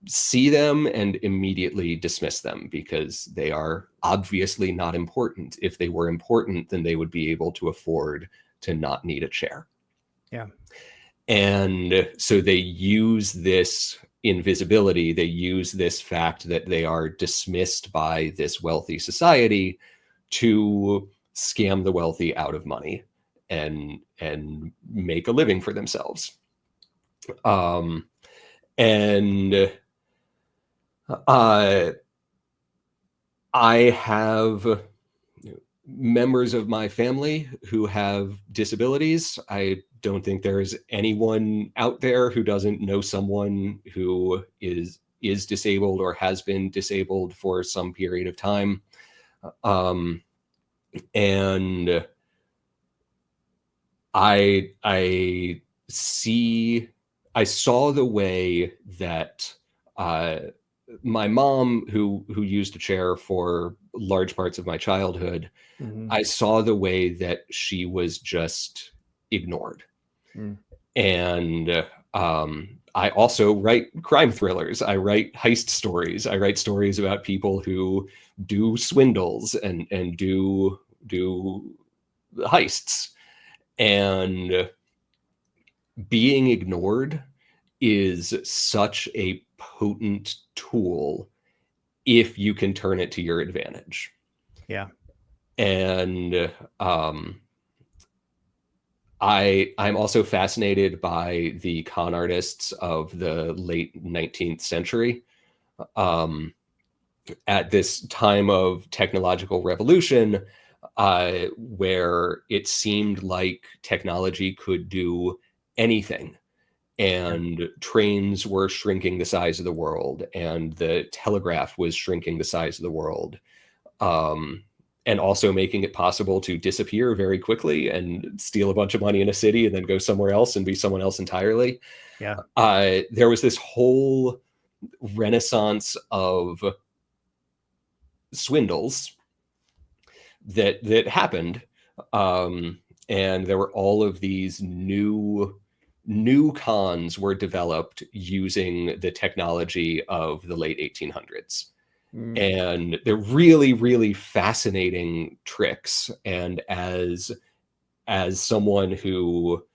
see them and immediately dismiss them because they are obviously not important. If they were important, then they would be able to afford to not need a chair. Yeah. And so they use this invisibility, they use this fact that they are dismissed by this wealthy society to scam the wealthy out of money and make a living for themselves. And I have members of my family who have disabilities. I don't think there is anyone out there who doesn't know someone who is disabled or has been disabled for some period of time. And I saw the way that my mom, who used a chair for large parts of my childhood, Mhm. I saw the way that she was just ignored. Mm. And I also write crime thrillers. I write heist stories. I write stories about people who do swindles and do heists. And being ignored is such a potent tool if you can turn it to your advantage. Yeah. And I'm also fascinated by the con artists of the late 19th century. At this time of technological revolution, where it seemed like technology could do anything, and trains were shrinking the size of the world, and the telegraph was shrinking the size of the world, and also making it possible to disappear very quickly and steal a bunch of money in a city and then go somewhere else and be someone else entirely. Yeah. There was this whole renaissance of swindles that happened, and there were all of these new cons were developed using the technology of the late 1800s. Mm. And they're really, really fascinating tricks. And as someone who,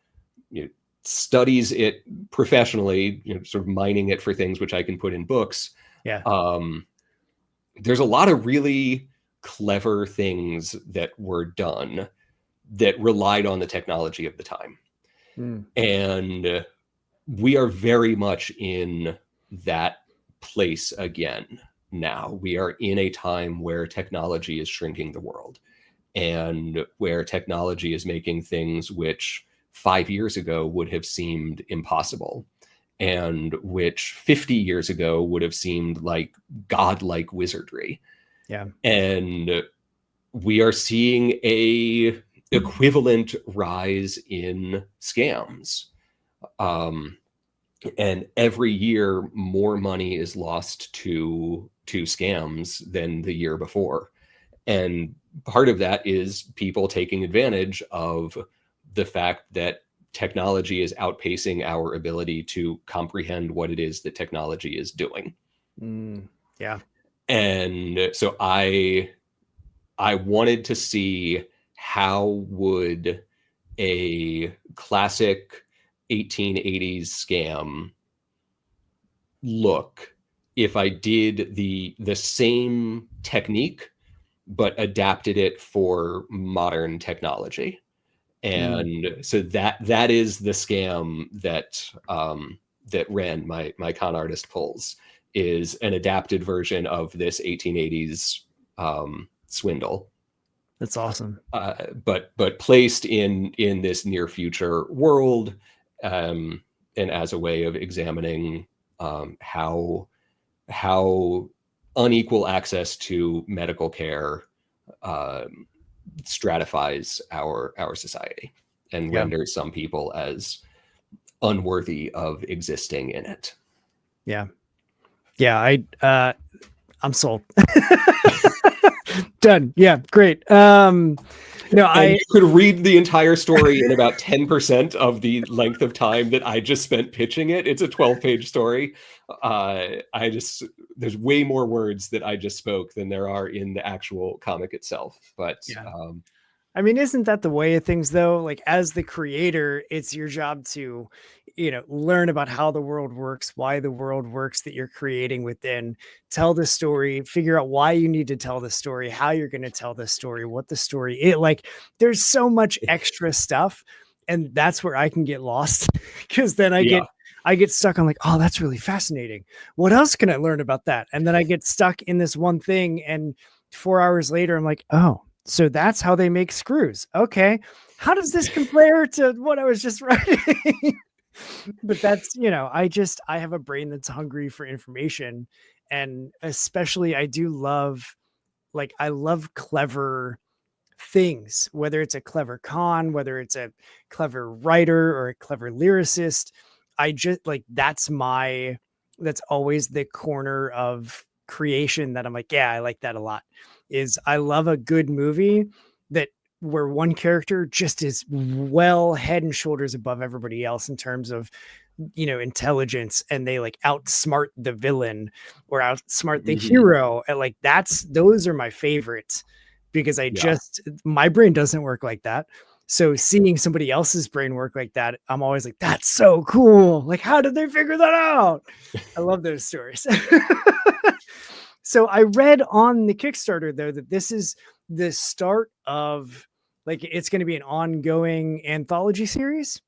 you know, studies it professionally, you know, sort of mining it for things which I can put in books, Yeah. there's a lot of really clever things that were done that relied on the technology of the time. Mm. And we are very much in that place again now. We are in a time where technology is shrinking the world, and where technology is making things which 5 years ago would have seemed impossible, and which 50 years ago would have seemed like godlike wizardry. Yeah. And we are seeing a equivalent rise in scams. And every year more money is lost to scams than the year before. And part of that is people taking advantage of the fact that technology is outpacing our ability to comprehend what it is that technology is doing. Mm. Yeah. And so I wanted to see how would a classic 1880s scam look if I did the same technique but adapted it for modern technology. And so that is the scam that that Ren, my con artist, pulls, is an adapted version of this 1880s swindle. That's awesome. But placed in this near future world, and as a way of examining how unequal access to medical care stratifies our society and Yeah. renders some people as unworthy of existing in it. Yeah. Yeah. I'm sold. Done. Yeah. Great. No, And you could read the entire story in about 10% of the length of time that I just spent pitching it. It's a 12-page story. There's way more words that I just spoke than there are in the actual comic itself. But yeah. I mean, isn't that the way of things though? Like, as the creator, it's your job to, learn about how the world works, why the world works that you're creating within, tell the story, figure out why you need to tell the story, how you're going to tell the story, what the story is. Like, there's so much extra stuff. And that's where I can get lost, because then I get stuck on like, oh, that's really fascinating. What else can I learn about that? And then I get stuck in this one thing. And 4 hours later, I'm like, oh, so that's how they make screws. Okay. How does this compare to what I was just writing? But that's, I have a brain that's hungry for information. And especially I do love like I love clever things, whether it's a clever con, whether it's a clever writer or a clever lyricist. I just like that's always the corner of creation that I'm like, yeah, I like that a lot. Is I love a good movie that where one character just is well head and shoulders above everybody else in terms of, you know, intelligence, and they like outsmart the villain or outsmart the hero. And like those are my favorites, because my brain doesn't work like that. So seeing somebody else's brain work like that, I'm always like, that's so cool. Like, how did they figure that out? I love those stories. So I read on the Kickstarter though, that this is the start of like, it's going to be an ongoing anthology series.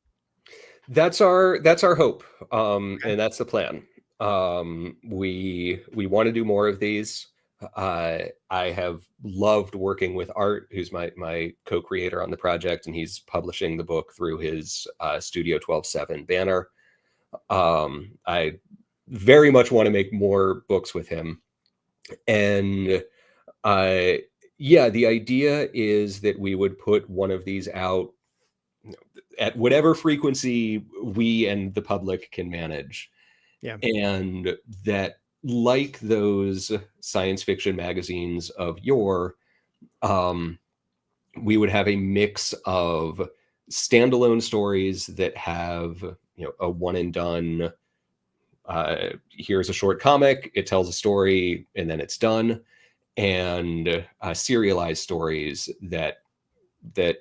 That's our hope. And that's the plan. We want to do more of these. I have loved working with Art, who's my co-creator on the project, and he's publishing the book through his Studio 12/7 banner. I very much want to make more books with him. And yeah, the idea is that we would put one of these out at whatever frequency we and the public can manage. Yeah. And that, like those science fiction magazines of yore, we would have a mix of standalone stories that have, you know, a one and done, here's a short comic, it tells a story, and then it's done, and serialized stories that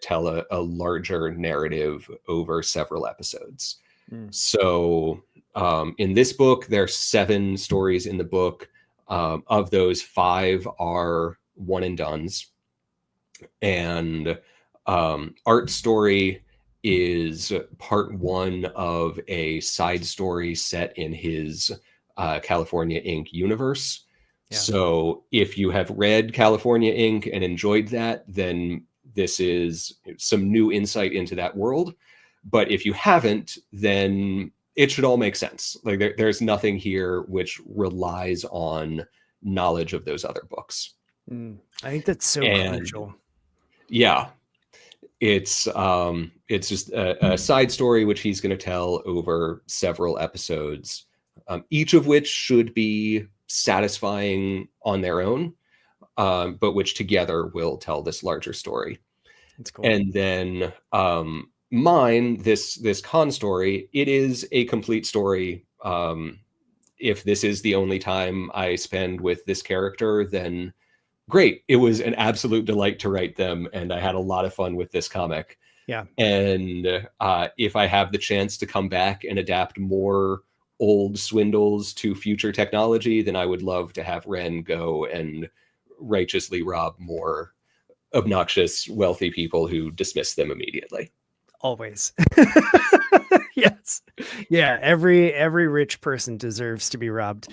tell a larger narrative over several episodes. So in this book, there are 7 stories in the book. Of those, 5 are one and dones. And Art's story is part 1 of a side story set in his California Inc. universe. Yeah. So if you have read California Inc. and enjoyed that, then this is some new insight into that world. But if you haven't, then it should all make sense. Like there's nothing here which relies on knowledge of those other books. I think that's so crucial. Yeah, it's just a side story which he's going to tell over several episodes, each of which should be satisfying on their own, but which together will tell this larger story. That's cool. And then mine, this con story, it is a complete story. If this is the only time I spend with this character, then great. It was an absolute delight to write them, and I had a lot of fun with this comic. Yeah. And if I have the chance to come back and adapt more old swindles to future technology, then I would love to have Ren go and righteously rob more obnoxious, wealthy people who dismiss them immediately. Always. Yes. Yeah. Every rich person deserves to be robbed.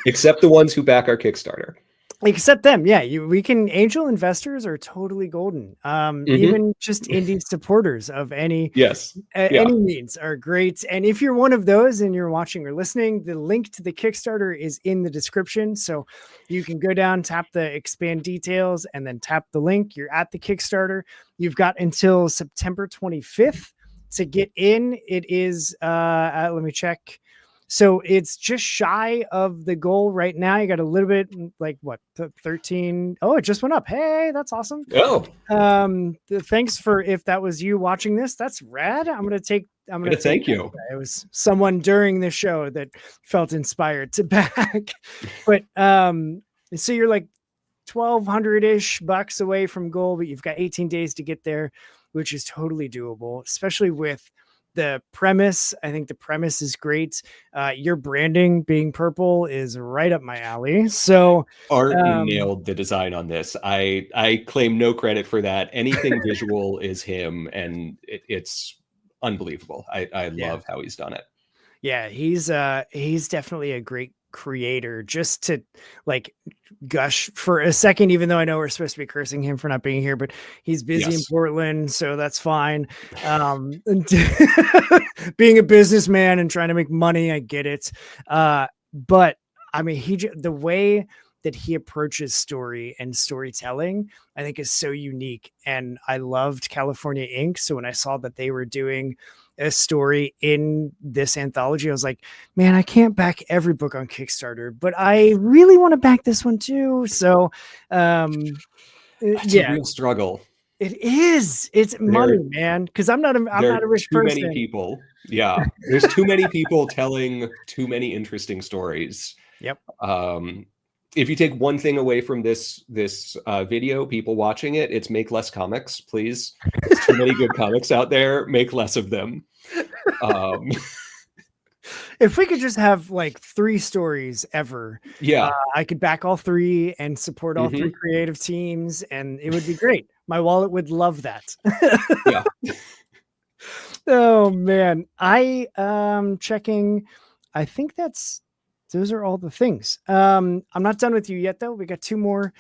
Except the ones who back our Kickstarter. Except them. Yeah. Angel investors are totally golden. Even just indie supporters of any means are great. And if you're one of those and you're watching or listening, the link to the Kickstarter is in the description. So you can go down, tap the expand details, and then tap the link. You're at the Kickstarter. You've got until September 25th to get in. It is, let me check. So it's just shy of the goal right now. You got a little bit, like what, 13? Oh, it just went up. Hey, that's awesome. Oh, thanks for, if that was you watching this, that's rad. I'm going to thank you. It was someone during the show that felt inspired to back. But so you're like $1,200-ish bucks away from goal, but you've got 18 days to get there, which is totally doable, especially with the premise. I think the premise is great. Your branding being purple is right up my alley. So Art nailed the design on this. I claim no credit for that. Anything visual is him, and it's unbelievable. I love how he's done it. Yeah, he's definitely a great creator. Just to like gush for a second, even though I know we're supposed to be cursing him for not being here, but he's busy in Portland, so that's fine. Being a businessman and trying to make money, I get it. But I mean, the way that he approaches story and storytelling, I think is so unique. And I loved California Inc. So when I saw that they were doing a story in this anthology, I was like, man, I can't back every book on Kickstarter, but I really want to back this one too. So It's a yeah, real struggle. it is. It's money, man. Because I'm not There a are rich too person. many people. Yeah, there's too many people telling too many interesting stories. Yep. If you take one thing away from this video, people watching it, it's make less comics, please. There's too many good comics out there. Make less of them. If we could just have like 3 stories ever, Yeah. I could back all 3 and support all 3 creative teams, and it would be great. My wallet would love that. Yeah. Oh man, I checking. I think those are all the things. I'm not done with you yet though. We got two more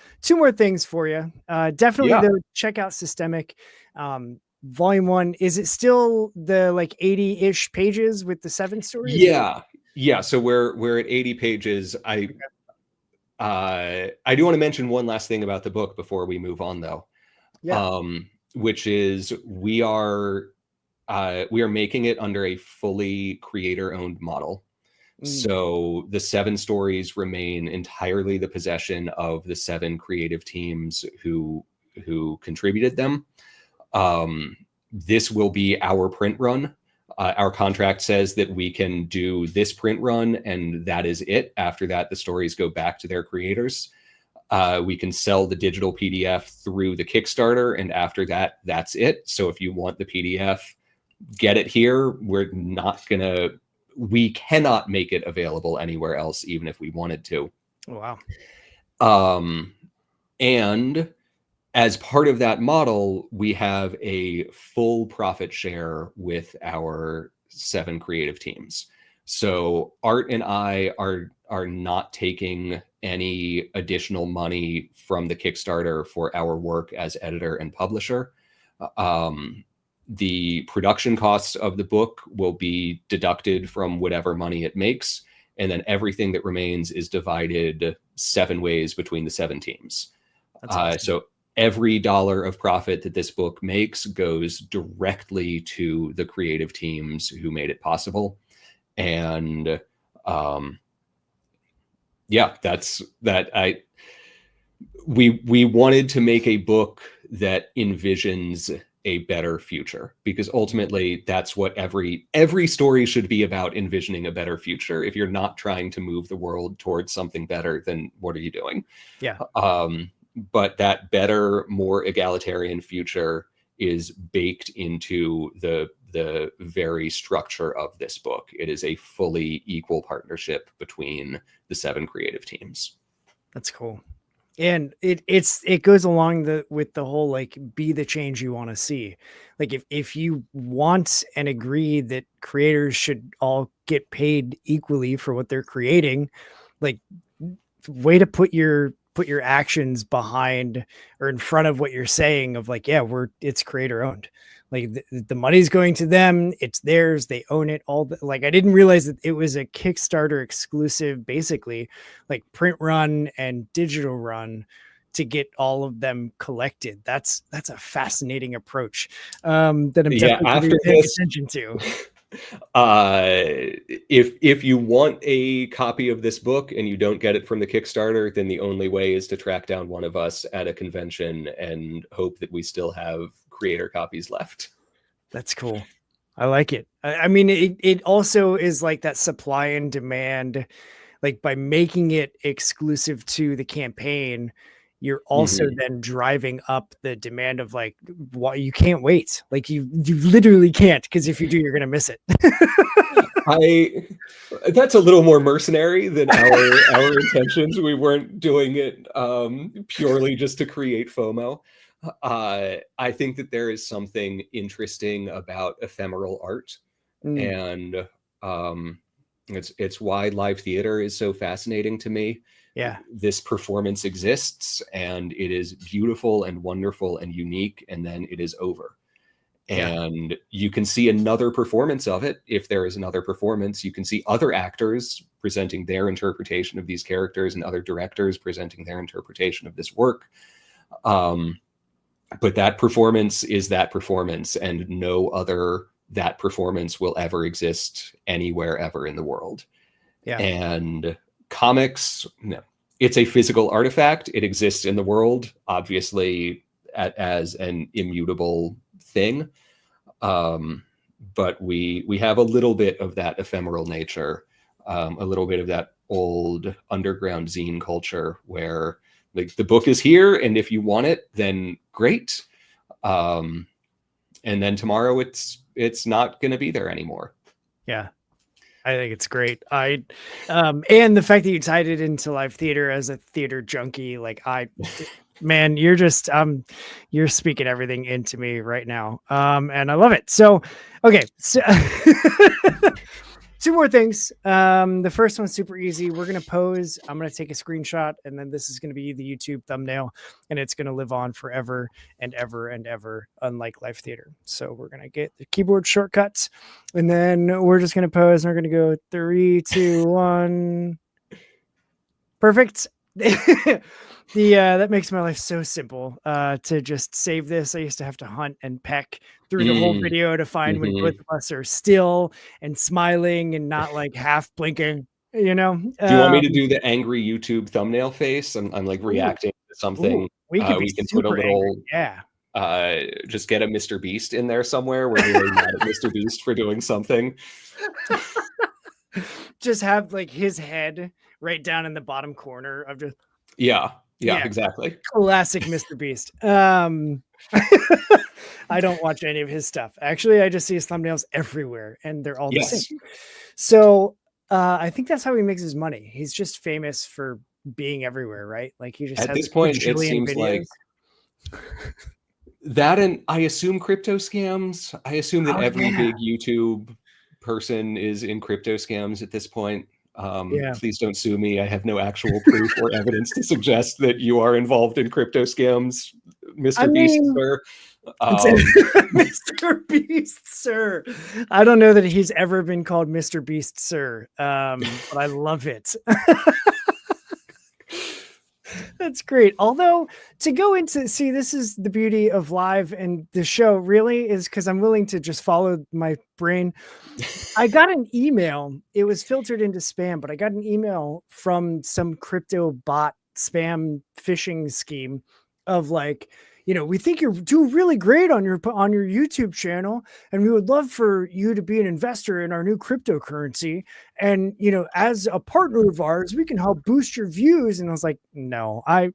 things for you. Definitely though, check out Systemic. Volume 1. Is it still the like 80-ish pages with the 7 stories? Yeah. So we're at 80 pages. I do want to mention one last thing about the book before we move on though. Yeah. Which is we are making it under a fully creator-owned model. So the 7 stories remain entirely the possession of the 7 creative teams who contributed them. This will be our print run. Our contract says that we can do this print run and that is it. After that, the stories go back to their creators. We can sell the digital PDF through the Kickstarter, and after that, that's it. So if you want the PDF, get it here. We cannot make it available anywhere else, even if we wanted to. Wow. And as part of that model, we have a full profit share with our 7 creative teams. So Art and I are not taking any additional money from the Kickstarter for our work as editor and publisher. The production costs of the book will be deducted from whatever money it makes, and then everything that remains is divided 7 ways between the 7 teams. That's awesome. So every dollar of profit that this book makes goes directly to the creative teams who made it possible. And we wanted to make a book that envisions a better future, because ultimately that's what every story should be about, envisioning a better future. If you're not trying to move the world towards something better, then what are you doing? Yeah. But that better, more egalitarian future is baked into the very structure of this book. It is a fully equal partnership between the 7 creative teams. That's cool. And it goes along with the whole like be the change you want to see. Like if you want and agree that creators should all get paid equally for what they're creating, like way to put your actions behind or in front of what you're saying of like, yeah, it's creator owned. Like the money's going to them, it's theirs, they own it all. Like I didn't realize that it was a Kickstarter exclusive, basically like print run and digital run to get all of them collected. That's a fascinating approach that I'm definitely paying attention to. If you want a copy of this book and you don't get it from the Kickstarter, then the only way is to track down one of us at a convention and hope that we still have creator copies left. That's cool. I like it. I mean, it also is like that supply and demand, like by making it exclusive to the campaign, you're also then driving up the demand of like, what you can't wait. Like you literally can't, because if you do, you're going to miss it. That's a little more mercenary than our intentions. We weren't doing it purely just to create FOMO. I think that there is something interesting about ephemeral art, and it's why live theater is so fascinating to me. Yeah, this performance exists and it is beautiful and wonderful and unique, and then it is over. And you can see another performance of it. If there is another performance, you can see other actors presenting their interpretation of these characters and other directors presenting their interpretation of this work. But that performance is that performance, and no other that performance will ever exist anywhere ever in the world. Yeah. And comics, no, it's a physical artifact. It exists in the world, obviously, as an immutable thing. But we have a little bit of that ephemeral nature, a little bit of that old underground zine culture where like the book is here, and if you want it, then great. And then tomorrow it's not going to be there anymore. Yeah. I think it's great. And the fact that you tied it into live theater as a theater junkie, like man, you're just, you're speaking everything into me right now. And I love it. So, okay. So two more things. The first one's super easy. We're going to pose. I'm going to take a screenshot, and then this is going to be the YouTube thumbnail, and it's going to live on forever and ever and ever, unlike live theater. So we're going to get the keyboard shortcuts, and then we're just going to pose, and we're going to go 3, 2, 1. Perfect. That makes my life so simple to just save this. I used to have to hunt and peck through the whole video to find when both of us are still and smiling and not like half blinking, you know. Do you want me to do the angry YouTube thumbnail face? I'm like reacting to something. We can put a little angry. Just get a Mr. Beast in there somewhere. We're really mad at Mr. Beast for doing something. Just have like his head right down in the bottom corner of just yeah, exactly. Classic Mr. Beast. I don't watch any of his stuff. Actually, I just see his thumbnails everywhere, and they're all the same. So I think that's how he makes his money. He's just famous for being everywhere, right? Like he just at has this point, it seems videos. like that, and I assume crypto scams. I assume that every big YouTube person is in crypto scams at this point. Please don't sue me. I have no actual proof or evidence to suggest that you are involved in crypto scams, Mr. Beast, sir. Mr. Beast, sir. I don't know that he's ever been called Mr. Beast, sir. But I love it. That's great. Although to go into, this is the beauty of live and the show really is because I'm willing to just follow my brain. I got an email. It was filtered into spam, but I got an email from some crypto bot spam phishing scheme of like, you know, we think you're doing really great on your YouTube channel, and we would love for you to be an investor in our new cryptocurrency. And, you know, as a partner of ours, we can help boost your views. And I was like, no, I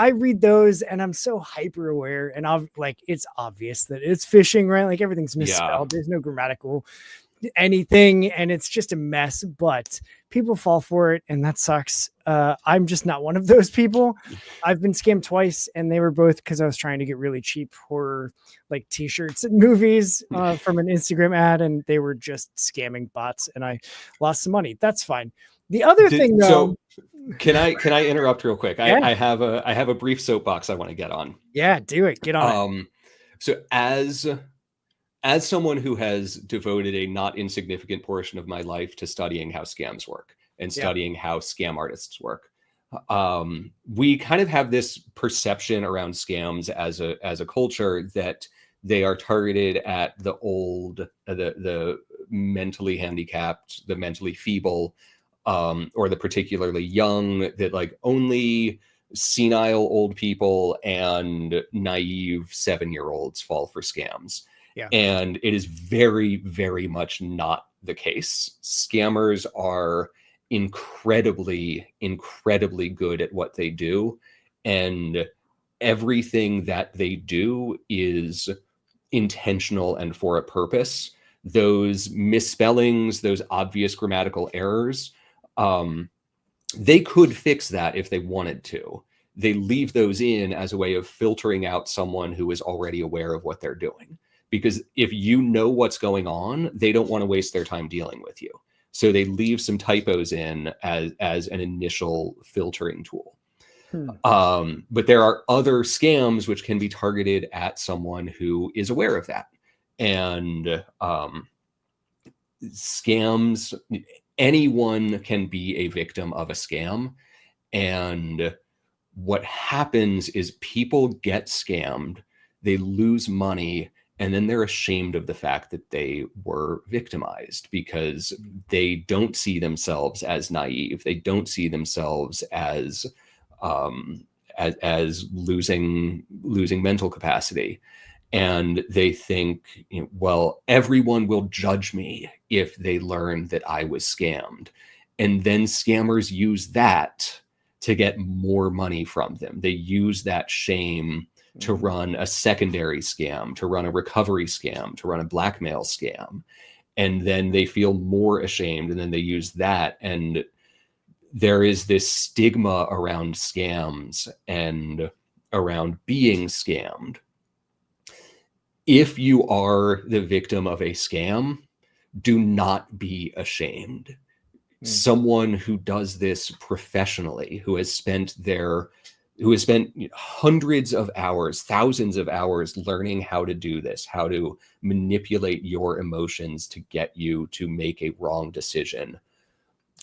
read those and I'm so hyper aware, and it's obvious that it's phishing, right? Like everything's misspelled. There's no grammatical anything, and it's just a mess, but people fall for it, and that sucks. I'm just not one of those people. I've been scammed twice, and they were both because I was trying to get really cheap horror like t-shirts and movies from an Instagram ad, and they were just scamming bots, and I lost some money. That's fine. The other thing though, so can I interrupt real quick? I have a brief soapbox I want to get on. Yeah, do it. Get on it. So as someone who has devoted a not insignificant portion of my life to studying how scams work and studying how scam artists work, we kind of have this perception around scams as a culture that they are targeted at the old, the mentally handicapped, the mentally feeble, or the particularly young, that like only senile old people and naive 7-year-olds fall for scams. Yeah. And it is very, very much not the case. Scammers are incredibly, incredibly good at what they do. And everything that they do is intentional and for a purpose. Those misspellings, those obvious grammatical errors, they could fix that if they wanted to. They leave those in as a way of filtering out someone who is already aware of what they're doing. Because if you know what's going on, they don't want to waste their time dealing with you. So they leave some typos in as an initial filtering tool. But there are other scams which can be targeted at someone who is aware of that. And scams, anyone can be a victim of a scam. And what happens is people get scammed, they lose money, and then they're ashamed of the fact that they were victimized because they don't see themselves as naive. They don't see themselves as losing mental capacity. And they think, well, everyone will judge me if they learn that I was scammed. And then scammers use that to get more money from them. They use that shame to run a secondary scam, to run a recovery scam, to run a blackmail scam. And then they feel more ashamed, and then they use that. And there is this stigma around scams and around being scammed. If you are the victim of a scam, do not be ashamed. Someone who does this professionally, who has spent hundreds of hours, thousands of hours learning how to do this, how to manipulate your emotions to get you to make a wrong decision,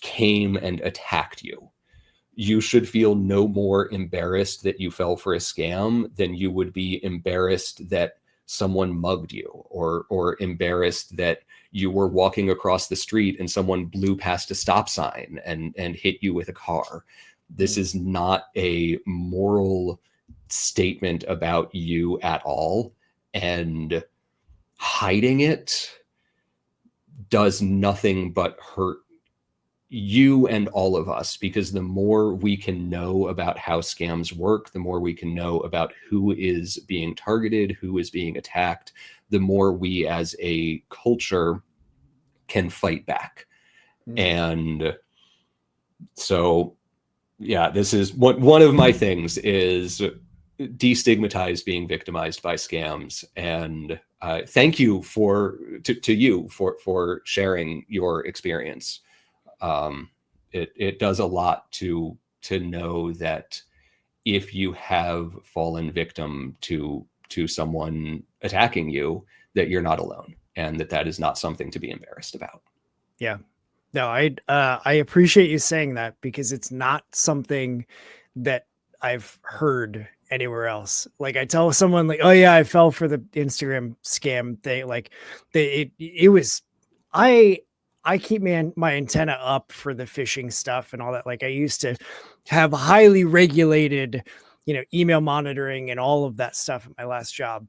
came and attacked you. You should feel no more embarrassed that you fell for a scam than you would be embarrassed that someone mugged you, or embarrassed that you were walking across the street and someone blew past a stop sign and hit you with a car. This is not a moral statement about you at all. And hiding it does nothing but hurt you and all of us, because the more we can know about how scams work, the more we can know about who is being targeted, who is being attacked, the more we as a culture can fight back. And so, yeah, this is one of my things is destigmatize being victimized by scams. And thank you to you for sharing your experience. It does a lot to know that if you have fallen victim to someone attacking you, that you're not alone, and that is not something to be embarrassed about. Yeah, no, I appreciate you saying that, because it's not something that I've heard anywhere else. Like, I tell someone like, oh yeah, I fell for the Instagram scam. I keep my antenna up for the phishing stuff and all that. Like, I used to have highly regulated, email monitoring and all of that stuff at my last job.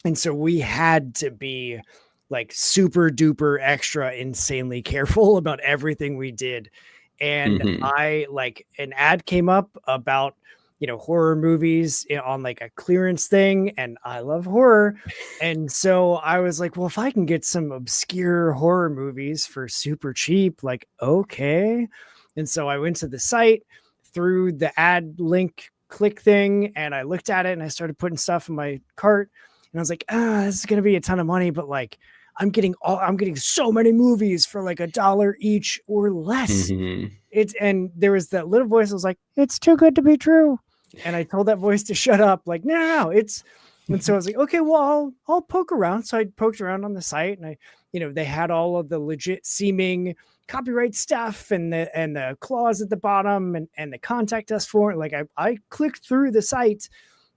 And so we had to be like super duper extra insanely careful about everything we did. And an ad came up about, horror movies on like a clearance thing. And I love horror. And so I was like, well, if I can get some obscure horror movies for super cheap, like, okay. And so I went to the site through the ad link click thing, and I looked at it and I started putting stuff in my cart, and I was like, this is going to be a ton of money, but like, I'm getting so many movies for like $1 each or less. And there was that little voice that was like, it's too good to be true. And I told that voice to shut up. Like, no, and so I was like, okay, well, I'll poke around. So I poked around on the site, and they had all of the legit seeming copyright stuff and the clause at the bottom and the contact us form. Like, I clicked through the site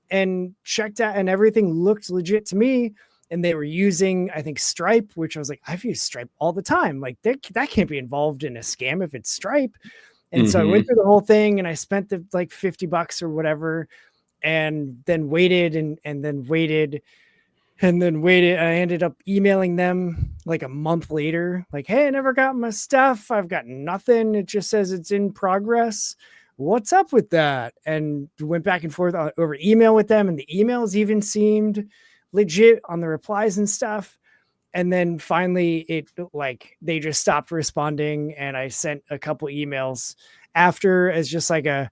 and checked out, and everything looked legit to me. And they were using, I think, Stripe, which I was like, I've used Stripe all the time. Like, that can't be involved in a scam if it's Stripe. And so I went through the whole thing, and I spent the like $50 or whatever, and then waited and then waited. And then waited. I ended up emailing them like a month later, like, hey, I never got my stuff. I've got nothing. It just says it's in progress. What's up with that? And went back and forth over email with them. And the emails even seemed legit on the replies and stuff. And then finally they just stopped responding. And I sent a couple emails after as just like I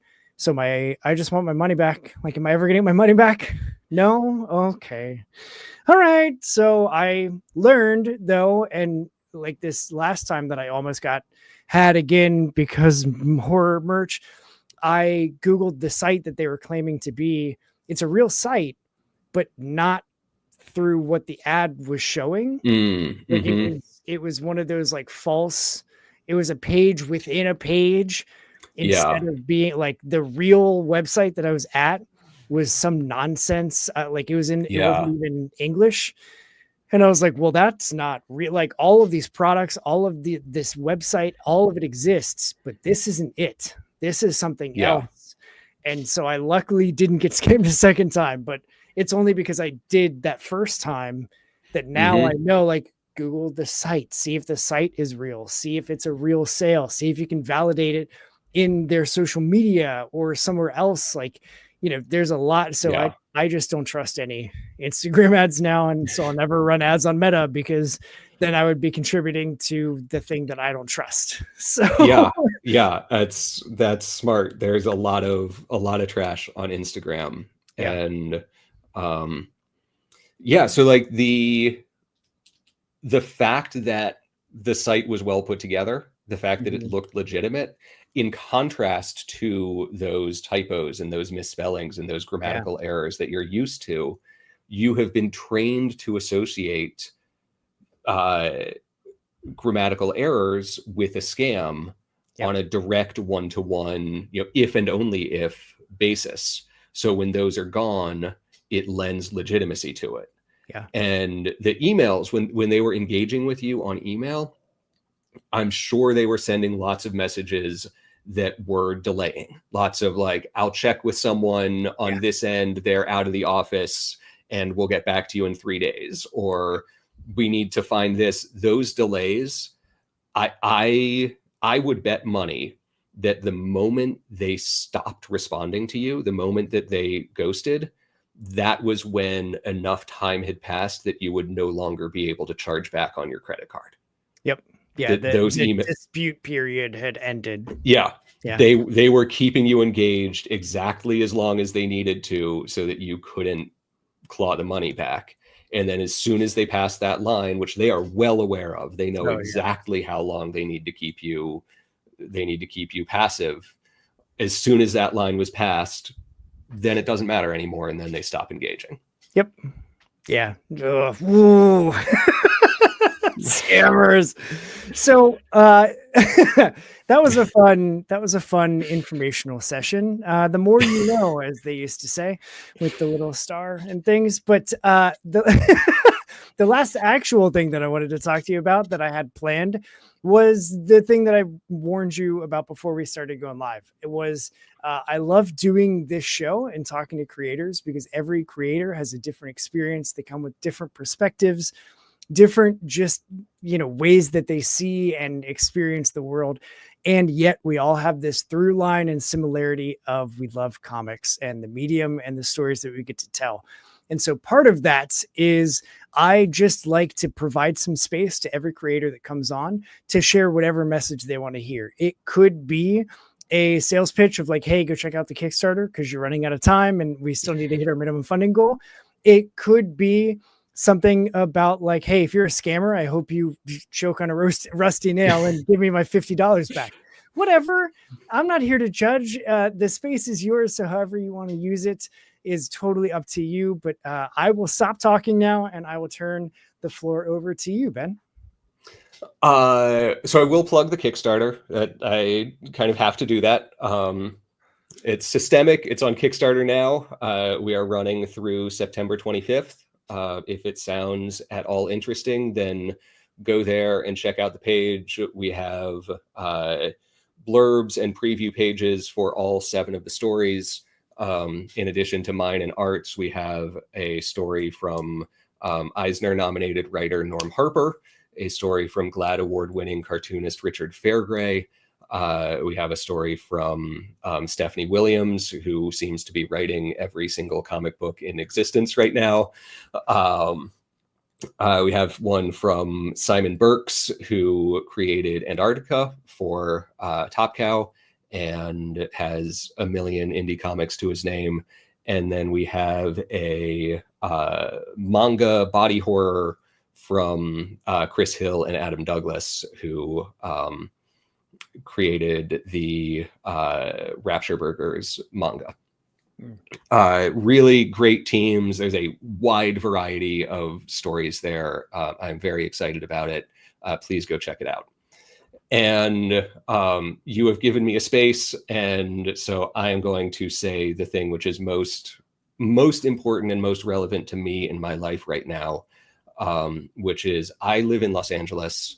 just want my money back. Like, am I ever getting my money back? No. Okay. All right. So I learned though, and like this last time that I almost got had again because horror merch, I Googled the site that they were claiming to be. It's a real site, but not through what the ad was showing. Like it was one of those like false, it was a page within a page instead of being like the real website that I was at was some nonsense. Like it wasn't even English. And I was like, well, that's not real. Like all of these products, all of this website, all of it exists, but this isn't it. This is something else. And so I luckily didn't get scammed a second time, but it's only because I did that first time that now I know, like, Google the site, see if the site is real, see if it's a real sale, see if you can validate it in their social media or somewhere else. Like, you know, there's a lot. So I just don't trust any Instagram ads now. And so I'll never run ads on Meta because then I would be contributing to the thing that I don't trust. So that's smart. There's a lot of trash on Instagram. And so like the fact that the site was well put together, the fact that it looked legitimate, in contrast to those typos and those misspellings and those grammatical errors that you're used to, you have been trained to associate grammatical errors with a scam on a direct one-to-one, you know, if and only if basis. So when those are gone, it lends legitimacy to it. And the emails, when they were engaging with you on email, I'm sure they were sending lots of messages that were delaying. Lots of like, I'll check with someone on this end, they're out of the office and we'll get back to you in 3 days, or we need to find this. Those delays, I would bet money that the moment they stopped responding to you, the moment that they ghosted, that was when enough time had passed that you would no longer be able to charge back on your credit card. The dispute period had ended. They were keeping you engaged exactly as long as they needed to so that you couldn't claw the money back. And then as soon as they passed that line, which they are well aware of, they know exactly how long they need to keep you passive. As soon as that line was passed, then it doesn't matter anymore, and then they stop engaging. Scammers. So that was a fun informational session. The more you know, as they used to say, with the little star and things. But the last actual thing that I wanted to talk to you about that I had planned was the thing that I warned you about before we started going live. It was, I love doing this show and talking to creators because every creator has a different experience. They come with different perspectives, different just, you know, ways that they see and experience the world. And yet we all have this through line and similarity of we love comics and the medium and the stories that we get to tell. And so part of that is I just like to provide some space to every creator that comes on to share whatever message they want to hear. It could be a sales pitch of like, hey, go check out the Kickstarter because you're running out of time and we still need to hit our minimum funding goal. It could be something about like, hey, if you're a scammer, I hope you choke on a rusty nail and give me my $50 back. Whatever. I'm not here to judge. The space is yours. So however you want to use it is totally up to you. But I will stop talking now and I will turn the floor over to you, Ben. So I will plug the Kickstarter. I kind of have to do that. It's systemic. It's on Kickstarter now. We are running through September 25th. If it sounds at all interesting, then go there and check out the page. We have blurbs and preview pages for all 7 of the stories. In addition to mine and Art's, we have a story from Eisner-nominated writer Norm Harper, a story from GLAAD award-winning cartoonist Richard Fairgray. We have a story from Stephanie Williams, who seems to be writing every single comic book in existence right now. We have one from Simon Burks, who created Antarctica for Top Cow and has a million indie comics to his name. And then we have a manga body horror from Chris Hill and Adam Douglas, who created the Rapture Burgers manga. Really great teams. There's a wide variety of stories there. I'm very excited about it. Please go check it out. And you have given me a space, and so I am going to say the thing which is most important and most relevant to me in my life right now, which is I live in Los Angeles.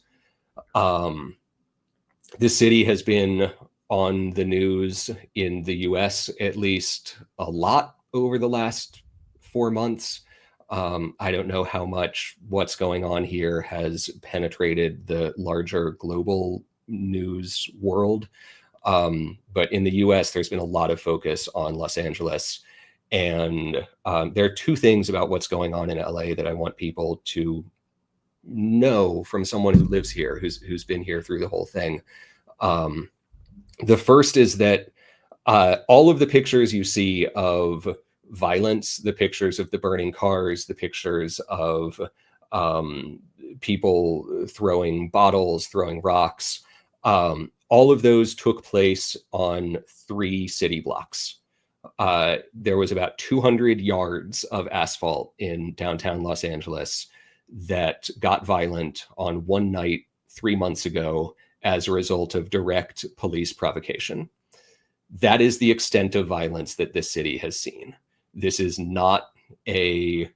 The city has been on the news in the US at least a lot over the last 4 months. I don't know how much what's going on here has penetrated the larger global news world. But in the US, there's been a lot of focus on Los Angeles. And there are two things about what's going on in LA that I want people to know from someone who lives here, who's been here through the whole thing. The first is that all of the pictures you see of violence, the pictures of the burning cars, the pictures of people throwing bottles, throwing rocks, all of those took place on 3 city blocks. There was about 200 yards of asphalt in downtown Los Angeles that got violent on one night 3 months ago as a result of direct police provocation. That is the extent of violence that this city has seen. This is not a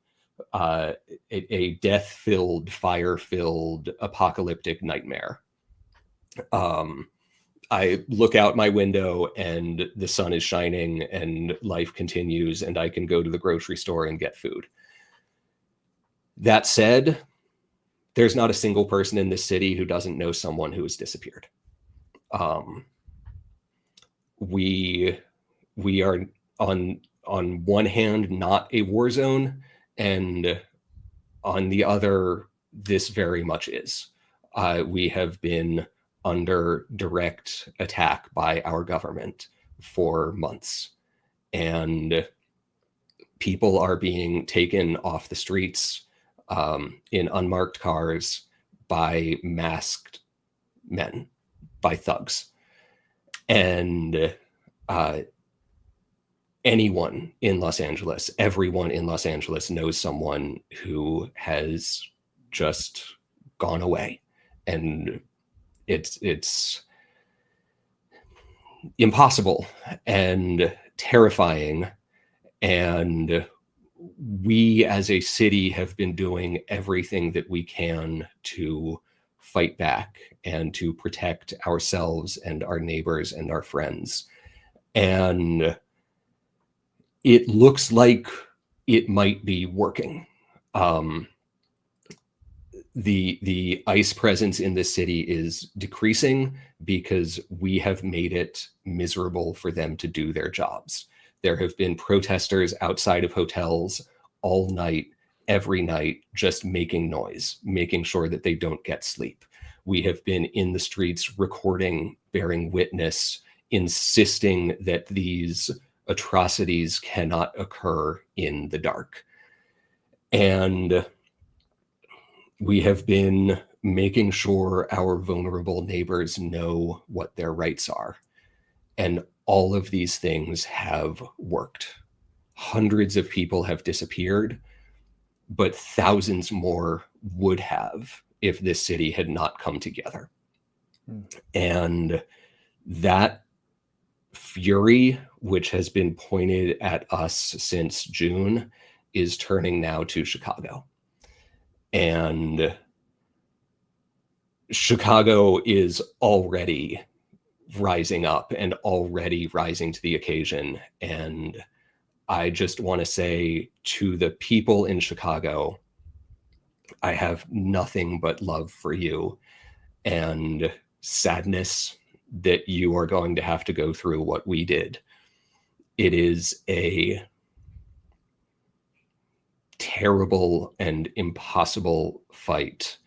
death-filled, fire-filled, apocalyptic nightmare. I look out my window and the sun is shining and life continues and I can go to the grocery store and get food. That said, there's not a single person in this city who doesn't know someone who has disappeared. We are on one hand not a war zone, and on the other, this very much is. We have been under direct attack by our government for months, and people are being taken off the streets in unmarked cars by masked men, by thugs. And anyone in Los Angeles, everyone in Los Angeles knows someone who has just gone away. And it's impossible and terrifying. And we as a city have been doing everything that we can to fight back and to protect ourselves and our neighbors and our friends. And it looks like it might be working. The ICE presence in this city is decreasing because we have made it miserable for them to do their jobs. There have been protesters outside of hotels all night, every night, just making noise, making sure that they don't get sleep. We have been in the streets recording, bearing witness, insisting that these atrocities cannot occur in the dark. And we have been making sure our vulnerable neighbors know what their rights are. And all of these things have worked. Hundreds of people have disappeared, but thousands more would have if this city had not come together. And that fury, which has been pointed at us since June, is turning now to Chicago. And Chicago is already rising up and already rising to the occasion. And I just want to say to the people in Chicago, I have nothing but love for you and sadness that you are going to have to go through what we did. It is a terrible and impossible fight,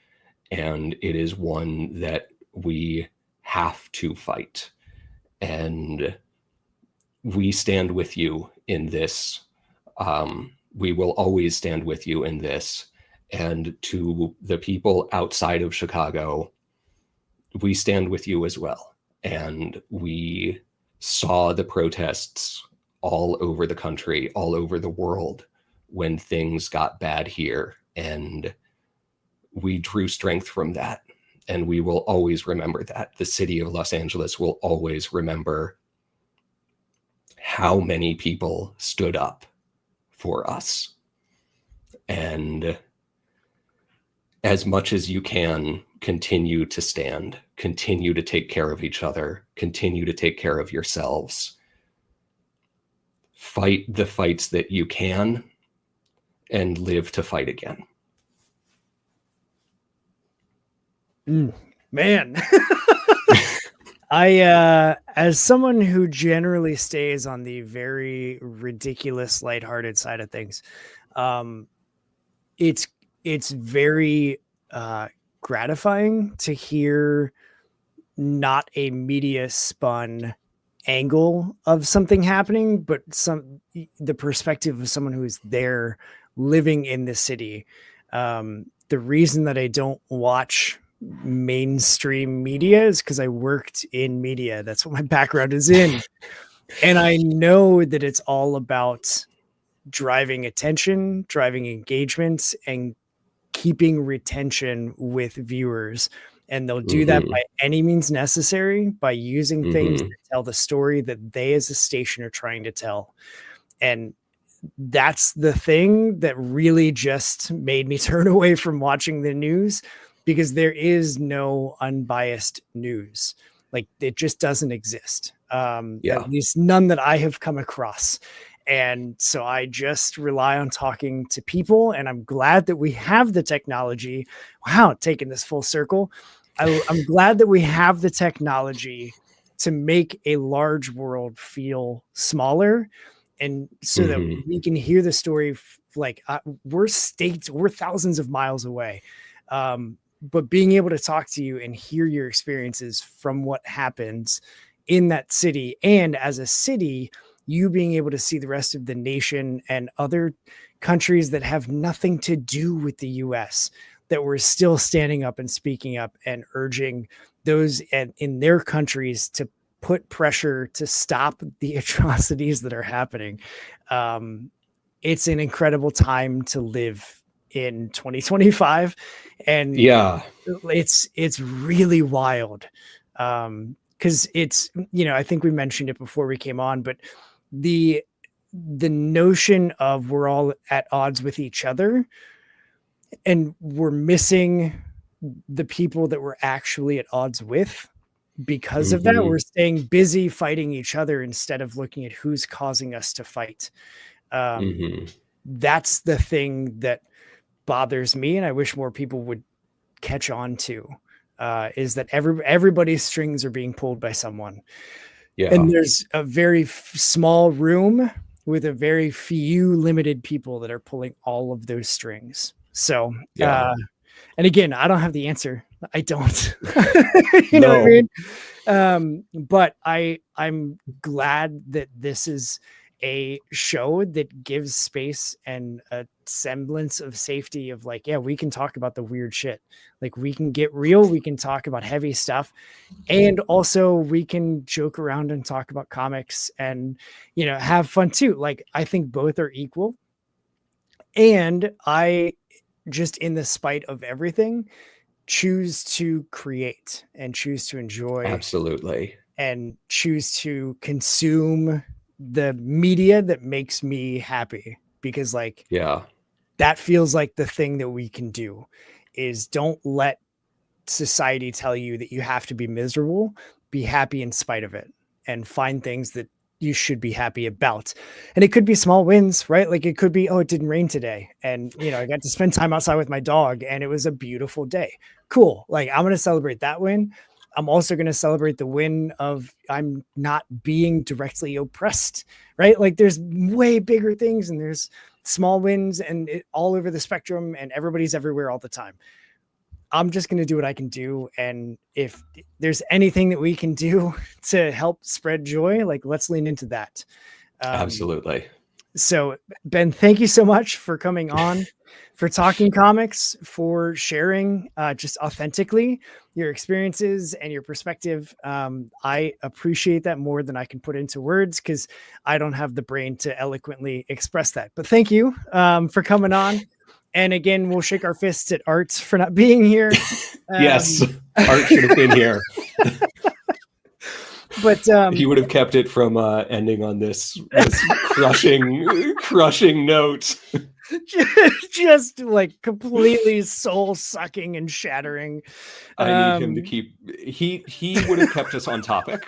and it is one that we have to fight. And we stand with you in this. We will always stand with you in this. And to the people outside of Chicago, we stand with you as well. And we saw the protests all over the country, all over the world when things got bad here. And we drew strength from that. And we will always remember that. The city of Los Angeles will always remember how many people stood up for us. And as much as you can, continue to stand, continue to take care of each other, continue to take care of yourselves. Fight the fights that you can and live to fight again. Man. As someone who generally stays on the very ridiculous, lighthearted side of things, it's very gratifying to hear not a media spun angle of something happening, but the perspective of someone who is there living in the city. The reason that I don't watch mainstream media is because I worked in media. That's what my background is in. And I know that it's all about driving attention, driving engagement, and keeping retention with viewers. And they'll do that by any means necessary, by using things to tell the story that they as a station are trying to tell. And that's the thing that really just made me turn away from watching the news, because there is no unbiased news. Like, it just doesn't exist. At least none that I have come across. And so I just rely on talking to people, and I'm glad that we have the technology. Wow, taking this full circle. I'm glad that we have the technology to make a large world feel smaller, and so that we can hear the story. We're thousands of miles away. But being able to talk to you and hear your experiences from what happens in that city, and as a city, you being able to see the rest of the nation and other countries that have nothing to do with the US, that we're still standing up and speaking up and urging those in their countries to put pressure to stop the atrocities that are happening. It's an incredible time to live in 2025. And it's really wild. Because it's, I think we mentioned it before we came on, but the notion of we're all at odds with each other and we're missing the people that we're actually at odds with. Because of that, we're staying busy fighting each other instead of looking at who's causing us to fight. That's the thing that bothers me, and I wish more people would catch on to, is that everybody's strings are being pulled by someone. And there's a very small room with a very few limited people that are pulling all of those strings. So, and again, I don't have the answer. I don't, know what I mean? But I'm glad that this is a show that gives space and a semblance of safety of we can talk about the weird shit. Like, we can get real, we can talk about heavy stuff, and also we can joke around and talk about comics and, have fun too. Like, I think both are equal. And I just, in the spite of everything, choose to create and choose to enjoy. Absolutely. And choose to consume the media that makes me happy, because that feels like the thing that we can do is don't let society tell you that you have to be miserable. Be happy in spite of it, and find things that you should be happy about. And it could be small wins, right? Like, it could be, it didn't rain today, and I got to spend time outside with my dog and it was a beautiful day. Cool. Like, I'm going to celebrate that win. I'm also going to celebrate the win of I'm not being directly oppressed, right? Like, there's way bigger things, and there's small wins, and all over the spectrum, and everybody's everywhere all the time. I'm just going to do what I can do. And if there's anything that we can do to help spread joy, let's lean into that. Absolutely. So, Ben, thank you so much for coming on. for talking comics, for sharing just authentically your experiences and your perspective. I appreciate that more than I can put into words because I don't have the brain to eloquently express that. But thank you for coming on. And again, we'll shake our fists at Art for not being here. Yes, Art should have been here. But he would have kept it from ending on this crushing note. Just like completely soul sucking and shattering. I need him to keep. He would have kept us on topic.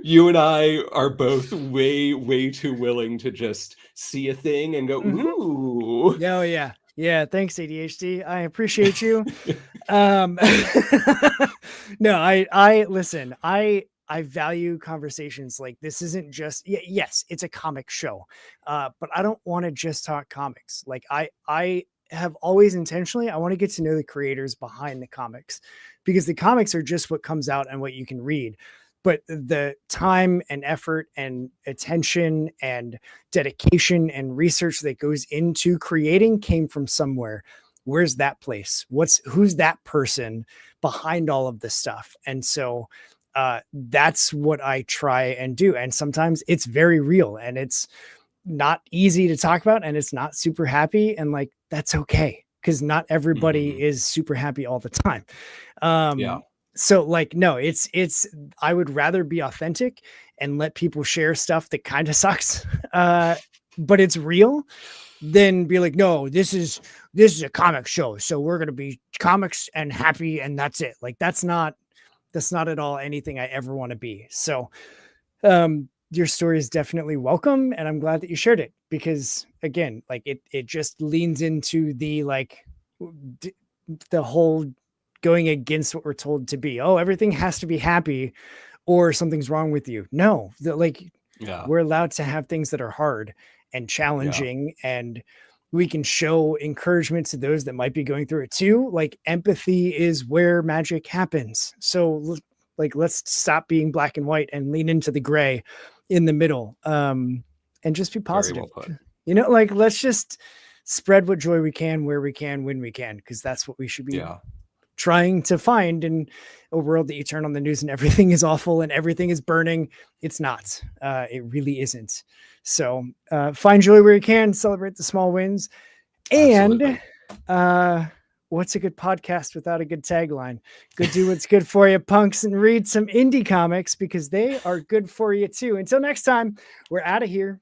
You and I are both way too willing to just see a thing and go, ooh. Oh yeah. Thanks, ADHD. I appreciate you. No, I listen. I value conversations like this. Isn't just yes, it's a comic show, but I don't want to just talk comics. Like I have always intentionally, I want to get to know the creators behind the comics, because the comics are just what comes out and what you can read. But the time and effort and attention and dedication and research that goes into creating came from somewhere. Where's that place? Who's that person behind all of this stuff? And so that's what I try and do. And sometimes it's very real and it's not easy to talk about and it's not super happy. And like, that's okay. Cause not everybody is super happy all the time. So like, no, I would rather be authentic and let people share stuff that kind of sucks. But it's real, than be like, no, this is a comic show. So we're going to be comics and happy. And that's it. Like, that's not at all anything I ever want to be. So, your story is definitely welcome. And I'm glad that you shared it because again, like it just leans into the, like the whole going against what we're told to be. Oh, everything has to be happy or something's wrong with you. No, we're allowed to have things that are hard and challenging, and we can show encouragement to those that might be going through it too. Like empathy is where magic happens. So like, let's stop being black and white and lean into the gray in the middle. And just be positive, like, let's just spread what joy we can, where we can, when we can, because that's what we should be trying to find in a world that you turn on the news and everything is awful and everything is burning. It's not, it really isn't. So find joy where you can, celebrate the small wins. And what's a good podcast without a good tagline? Go do what's good for you, punks, and read some indie comics because they are good for you too. Until next time, we're out of here.